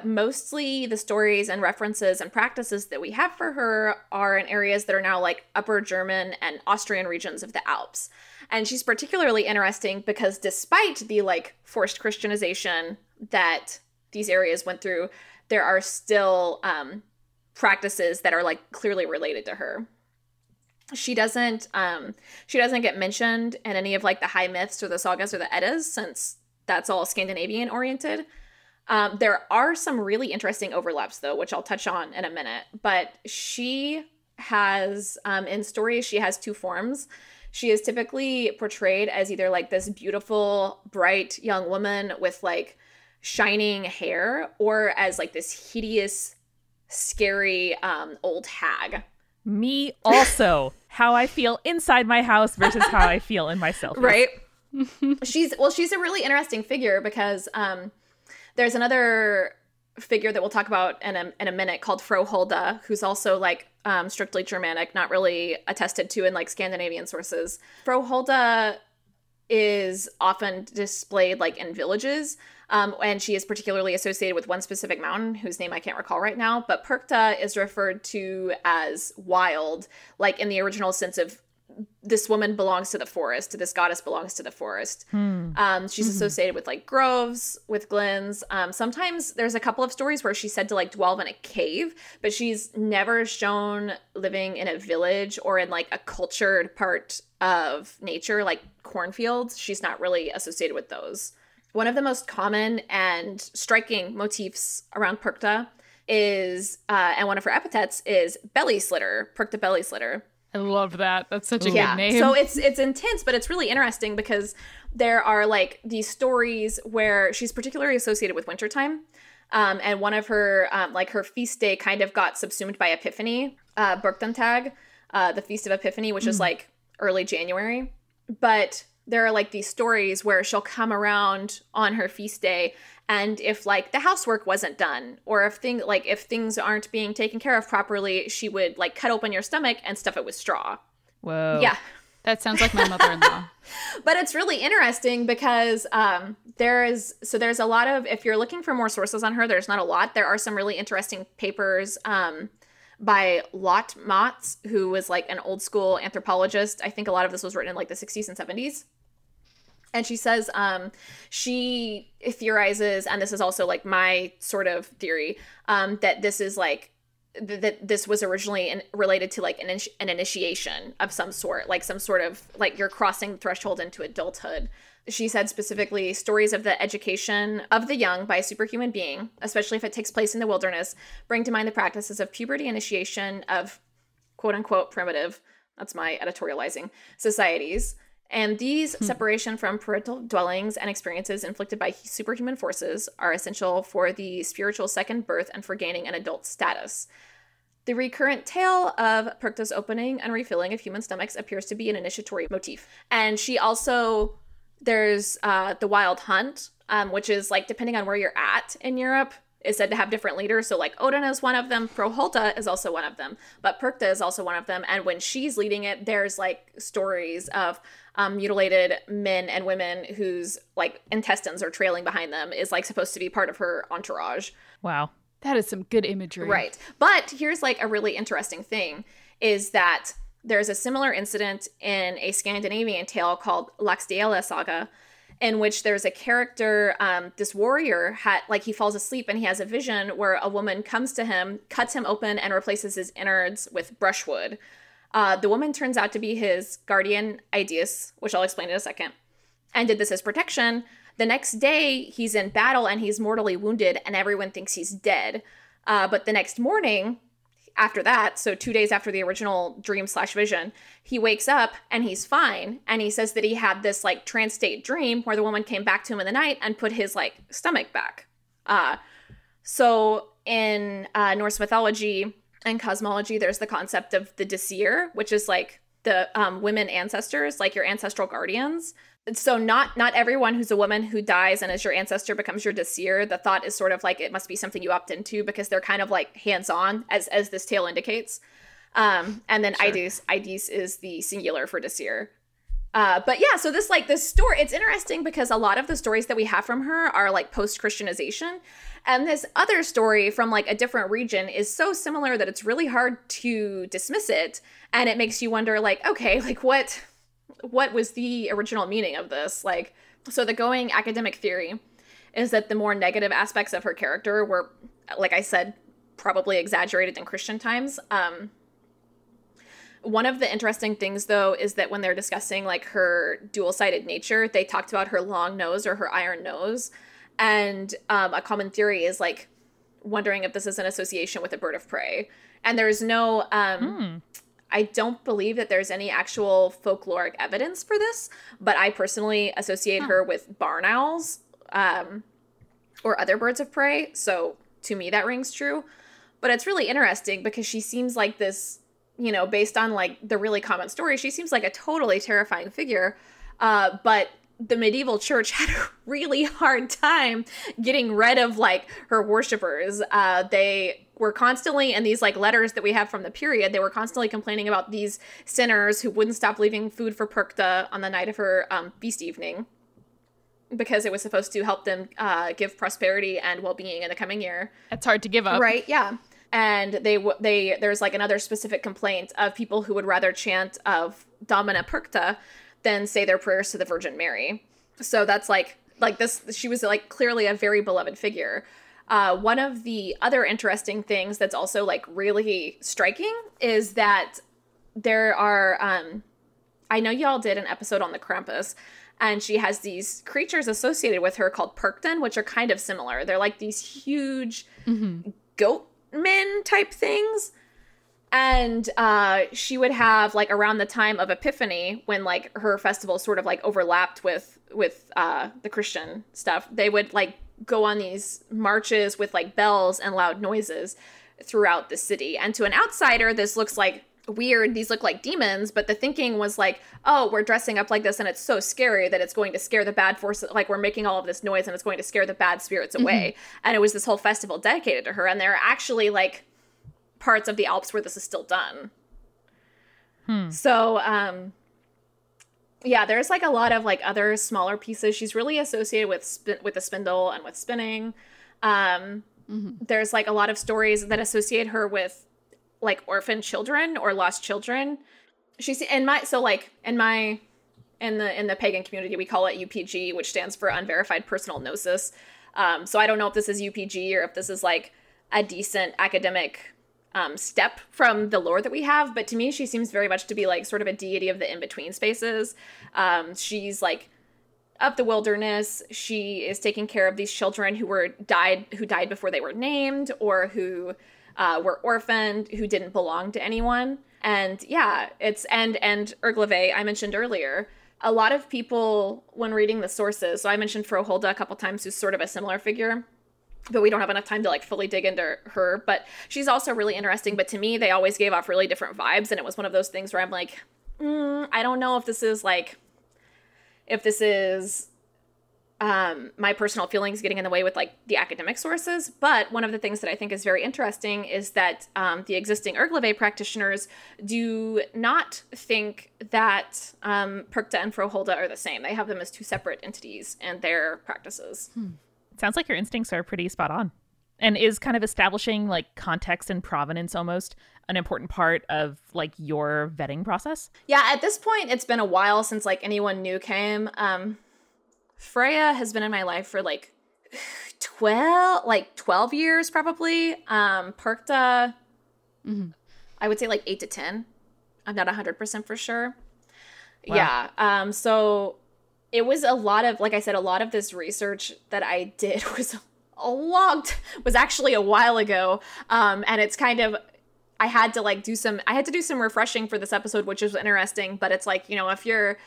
Mostly the stories and references and practices that we have for her are in areas that are now like Upper German and Austrian regions of the Alps. And she's particularly interesting because despite the like forced Christianization that these areas went through, there are still practices that are like clearly related to her. She doesn't get mentioned in any of like the high myths or the sagas or the Eddas, since that's all Scandinavian oriented. There are some really interesting overlaps, though, which I'll touch on in a minute. But she has, in stories, she has two forms. She is typically portrayed as either like this beautiful, bright young woman with like shining hair, or as like this hideous, scary old hag. Me also. How I feel inside my house versus how I feel in my selfies. Right? She's a really interesting figure because there's another figure that we'll talk about in a minute called Froholda, who's also like strictly Germanic, not really attested to in like Scandinavian sources. Froholda is often displayed like in villages, and she is particularly associated with one specific mountain whose name I can't recall right now. But Perchta is referred to as wild, like in the original sense of this woman belongs to the forest, this goddess belongs to the forest. She's associated with like groves, with glens. Sometimes there's a couple of stories where she's said to like dwell in a cave, but she's never shown living in a village or in like a cultured part of nature, like cornfields. She's not really associated with those. One of the most common and striking motifs around Perchta is, and one of her epithets is belly slitter, Perchta belly slitter. I love that. That's such a good name. So it's intense, but it's really interesting because there are like these stories where she's particularly associated with wintertime. And one of her, like her feast day kind of got subsumed by Epiphany, Berchtentag, the Feast of Epiphany, which is like early January. But there are like these stories where she'll come around on her feast day, and if like the housework wasn't done, or if things aren't being taken care of properly, she would like cut open your stomach and stuff it with straw. Whoa. Yeah. That sounds like my mother-in-law. But it's really interesting because there's a lot of, if you're looking for more sources on her, there's not a lot. There are some really interesting papers by Lot Motz, who was like an old school anthropologist. I think a lot of this was written in like the 60s and 70s. And she says she theorizes, and this is also like my sort of theory, that this is like, that this was originally related to like an initiation of some sort, like some sort of like you're crossing the threshold into adulthood. She said specifically, stories of the education of the young by a superhuman being, especially if it takes place in the wilderness, bring to mind the practices of puberty initiation of quote unquote primitive, that's my editorializing, societies. And these separation from parental dwellings and experiences inflicted by superhuman forces are essential for the spiritual second birth and for gaining an adult status. The recurrent tale of Perchta's opening and refilling of human stomachs appears to be an initiatory motif. And she also, there's the Wild Hunt, which is like, depending on where you're at in Europe, is said to have different leaders. So like Odin is one of them, Froholda is also one of them, but Perchta is also one of them. And when she's leading it, there's like stories of mutilated men and women whose like intestines are trailing behind them is like supposed to be part of her entourage. Wow. That is some good imagery. Right. But here's like a really interesting thing is that there's a similar incident in a Scandinavian tale called Laxdæla Saga, in which there's a character, this warrior, he falls asleep and he has a vision where a woman comes to him, cuts him open, and replaces his innards with brushwood. The woman turns out to be his guardian Aedeus, which I'll explain in a second, and did this as protection. The next day, he's in battle and he's mortally wounded, and everyone thinks he's dead. But the next morning, after that, so 2 days after the original dream/vision, he wakes up and he's fine. And he says that he had this like trance state dream where the woman came back to him in the night and put his like stomach back. So in Norse mythology and cosmology, there's the concept of the Disir, which is like the women ancestors, like your ancestral guardians. So not everyone who's a woman who dies and is your ancestor becomes your Disir. The thought is sort of like it must be something you opt into because they're kind of like hands-on, as this tale indicates. And then sure. Idis is the singular for Disir. But yeah, so this story, it's interesting because a lot of the stories that we have from her are like post-Christianization. And this other story from like a different region is so similar that it's really hard to dismiss it. And it makes you wonder like, okay, like what was the original meaning of this? Like, so the going academic theory is that the more negative aspects of her character were, like I said, probably exaggerated in Christian times. One of the interesting things, though, is that when they're discussing like her dual-sided nature, they talked about her long nose or her iron nose. And a common theory is like wondering if this is an association with a bird of prey. And there's no, I don't believe that there's any actual folkloric evidence for this, but I personally associate her with barn owls or other birds of prey. So to me, that rings true. But it's really interesting because she seems like this, you know, based on like the really common story, she seems like a totally terrifying figure. But the medieval church had a really hard time getting rid of like her worshipers. They were constantly, in these like letters that we have from the period, they were constantly complaining about these sinners who wouldn't stop leaving food for Perchta on the night of her feast evening because it was supposed to help them give prosperity and well-being in the coming year. It's hard to give up. Right, yeah. And there's like another specific complaint of people who would rather chant of Domina Perchta than say their prayers to the Virgin Mary. So that's like this, she was like clearly a very beloved figure. One of the other interesting things that's also like really striking is that there are, I know y'all did an episode on the Krampus, and she has these creatures associated with her called Perchten, which are kind of similar. They're like these huge goat men type things. And she would have like around the time of Epiphany, when like her festival sort of like overlapped with the Christian stuff, they would like go on these marches with like bells and loud noises throughout the city. And to an outsider, this looks like weird. These look like demons, but the thinking was like, oh, we're dressing up like this and it's so scary that it's going to scare the bad forces. Like we're making all of this noise and it's going to scare the bad spirits away. And it was this whole festival dedicated to her. And there are actually like parts of the Alps where this is still done. So, yeah, there's like a lot of like other smaller pieces. She's really associated with the spindle and with spinning. There's like a lot of stories that associate her with like orphan children or lost children. She's in the pagan community, we call it UPG, which stands for Unverified Personal Gnosis. So I don't know if this is UPG or if this is like a decent academic step from the lore that we have, but to me she seems very much to be like sort of a deity of the in-between spaces. She's like of the wilderness. She is taking care of these children who died before they were named, or who were orphaned, who didn't belong to anyone. And yeah, it's and Ergleve I mentioned earlier. A lot of people, when reading the sources, so I mentioned Froholda a couple times, who's sort of a similar figure, but we don't have enough time to like fully dig into her. But she's also really interesting. But to me, they always gave off really different vibes. And it was one of those things where I'm like, I don't know if this is my personal feelings getting in the way with like the academic sources. But one of the things that I think is very interesting is that the existing Ergleve practitioners do not think that Perchta and Froholda are the same. They have them as two separate entities in their practices. Sounds like your instincts are pretty spot on. And is kind of establishing like context and provenance almost an important part of like your vetting process? Yeah, at this point, it's been a while since like anyone new came. Freya has been in my life for like 12 years probably. Perchta, I would say like 8 to 10. I'm not 100% for sure. Wow. Yeah. So it was a lot of, like I said, a lot of this research that I did was was actually a while ago. And it's kind of, I had to do some refreshing for this episode, which is interesting. But it's like, if you're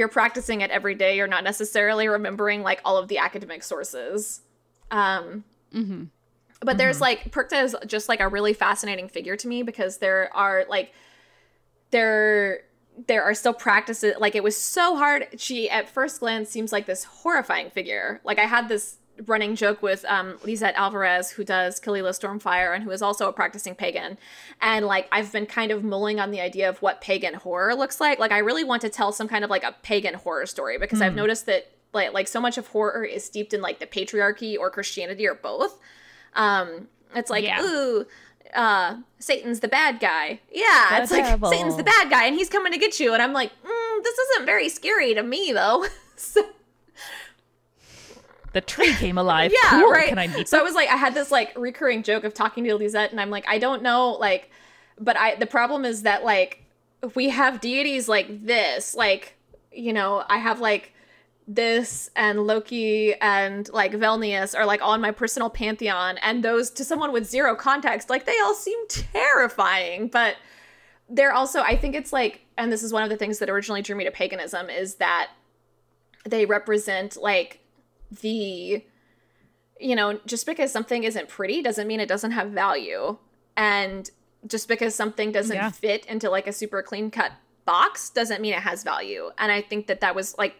practicing it every day, you're not necessarily remembering like all of the academic sources. But there's like, Perchta is just like a really fascinating figure to me, because there are still practices. Like, it was so hard. She at first glance seems like this horrifying figure. Like, I had this running joke with Lisette Alvarez, who does Kalila Stormfire and who is also a practicing pagan. And like, I've been kind of mulling on the idea of what pagan horror looks like. Like, I really want to tell some kind of like a pagan horror story, because I've noticed that like so much of horror is steeped in like the patriarchy or Christianity or both. It's like, ooh, Satan's the bad guy. Yeah, it's like Satan's the bad guy and he's coming to get you. And I'm like, this isn't very scary to me though. So, the tree came alive. Yeah, cool. Right. Can I meet So them? I was like, I had this like recurring joke of talking to Lisette, and I'm like, I don't know, like, but the problem is that like we have deities like this, like, I have like this and Loki and like Velnius are like all in my personal pantheon, and those, to someone with zero context, like they all seem terrifying. But they're also, I think it's like, and this is one of the things that originally drew me to paganism, is that they represent like the, just because something isn't pretty doesn't mean it doesn't have value. And just because something doesn't fit into like a super clean cut box doesn't mean it has value. And I think that was like,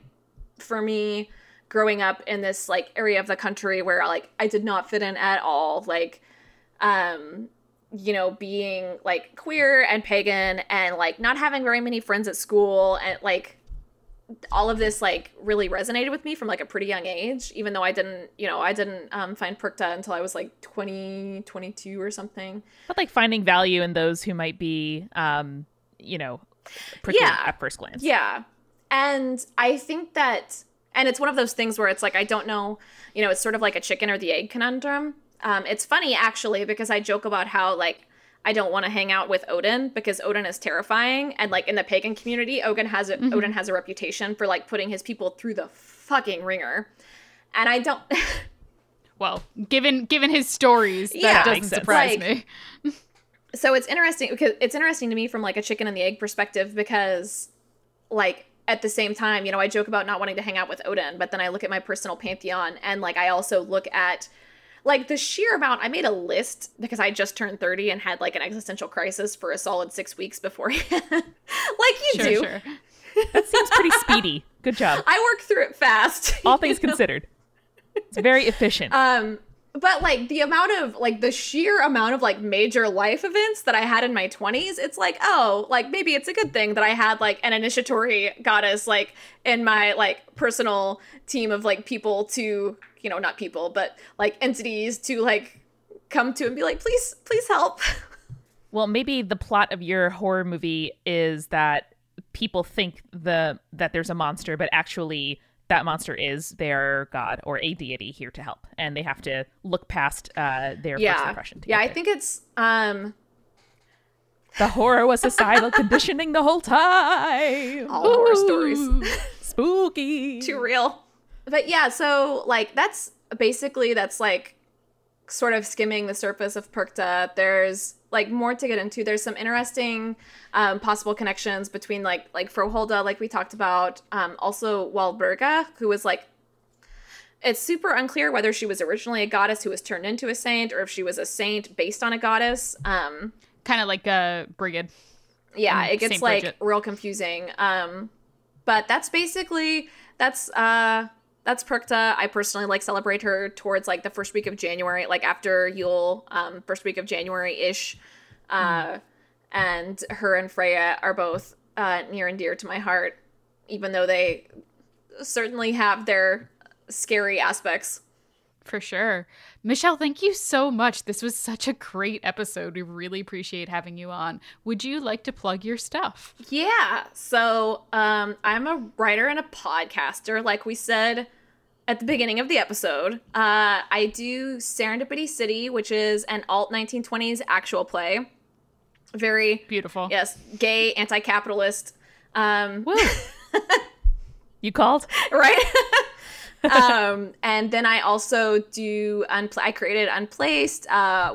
for me, growing up in this like area of the country where like I did not fit in at all, like being like queer and pagan and like not having very many friends at school, and like all of this like really resonated with me from like a pretty young age, even though I didn't find Perchta until I was like 20, 22 or something. But like finding value in those who might be prickly at first glance. Yeah. And I think that, and it's one of those things where it's like, I don't know, it's sort of like a chicken or the egg conundrum. It's funny, actually, because I joke about how, like, I don't want to hang out with Odin because Odin is terrifying. And, like, in the pagan community, Odin has a reputation for, like, putting his people through the fucking ringer. And I don't... Well, given his stories, that doesn't surprise me. So it's interesting, because it's interesting to me from, like, a chicken and the egg perspective, because, like, at the same time, I joke about not wanting to hang out with Odin, but then I look at my personal pantheon, and like I also look at like the sheer amount. I made a list because I just turned 30 and had like an existential crisis for a solid 6 weeks beforehand. Like you do. Sure. That seems pretty speedy. Good job. I work through it fast. All things considered. It's very efficient. But like the sheer amount of like major life events that I had in my 20s, it's like, oh, like maybe it's a good thing that I had like an initiatory goddess like in my like personal team of like people to, not people, but like entities to like come to and be like, please help. Well, maybe the plot of your horror movie is that people think that there's a monster, but actually that monster is their god or a deity here to help, and they have to look past their first impression. I think it's the horror was societal conditioning the whole time. All horror stories, spooky, too real. But yeah, so like that's like sort of skimming the surface of Perchta. There's like more to get into. There's some interesting possible connections between like Froholda, like we talked about. Also Walburga, who was like, it's super unclear whether she was originally a goddess who was turned into a saint, or if she was a saint based on a goddess. Kind of like a Brigid. Yeah, it gets Saint like Bridget. real confusing. But that's Perchta. I personally like celebrate her towards like the first week of January, like after Yule, first week of January-ish. And her and Freya are both near and dear to my heart, even though they certainly have their scary aspects. For sure. Michelle, thank you so much. This was such a great episode. We really appreciate having you on. Would you like to plug your stuff? Yeah. So I'm a writer and a podcaster, like we said at the beginning of the episode. I do Serendipity City, which is an alt 1920s actual play. Very beautiful. Yes, gay, anti-capitalist. Woo. You called? Right? And then I also do, I created Unplaced,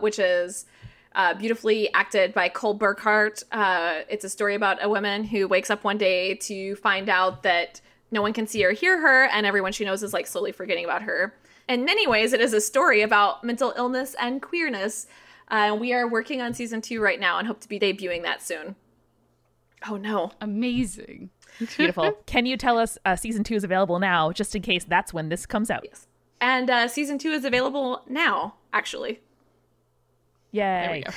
which is beautifully acted by Cole Burkhart. It's a story about a woman who wakes up one day to find out that no one can see or hear her, and everyone she knows is like slowly forgetting about her. In many ways, it is a story about mental illness and queerness. We are working on season 2 right now and hope to be debuting that soon. Oh no. Amazing. Beautiful. Can you tell us season 2 is available now, just in case that's when this comes out? Yes. And season 2 is available now, actually. Yay. There we go.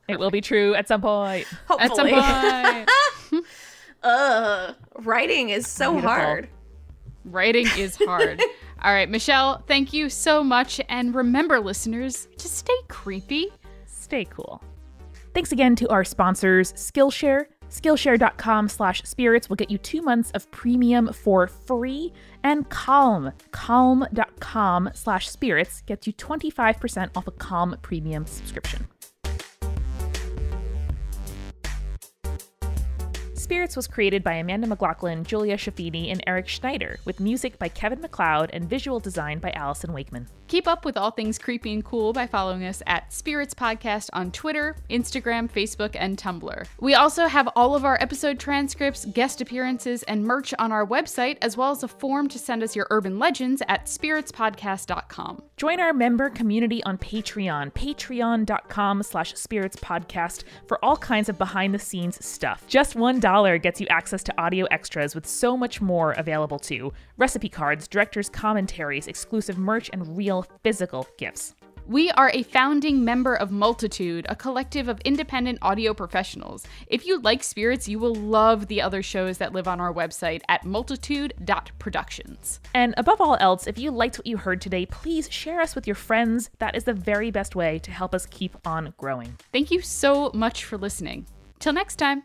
It will be true at some point. Hopefully. At some point. Writing is so Beautiful. hard. Writing is hard. All right, Michelle, thank you so much. And remember, listeners, to stay creepy. Stay cool. Thanks again to our sponsors, Skillshare. Skillshare.com/spirits will get you 2 months of premium for free. And Calm. Calm.com/spirits gets you 25% off a Calm premium subscription. Spirits was created by Amanda McLaughlin, Julia Shafini, and Eric Schneider, with music by Kevin MacLeod and visual design by Allison Wakeman. Keep up with all things creepy and cool by following us at Spirits Podcast on Twitter, Instagram, Facebook, and Tumblr. We also have all of our episode transcripts, guest appearances, and merch on our website, as well as a form to send us your urban legends at spiritspodcast.com. Join our member community on Patreon, patreon.com/spiritspodcast, for all kinds of behind-the-scenes stuff. Just $1 gets you access to audio extras with so much more available too. Recipe cards, director's commentaries, exclusive merch, and real physical gifts. We are a founding member of Multitude, a collective of independent audio professionals. If you like Spirits, you will love the other shows that live on our website at multitude.productions. And above all else, if you liked what you heard today, please share us with your friends. That is the very best way to help us keep on growing. Thank you so much for listening. Till next time.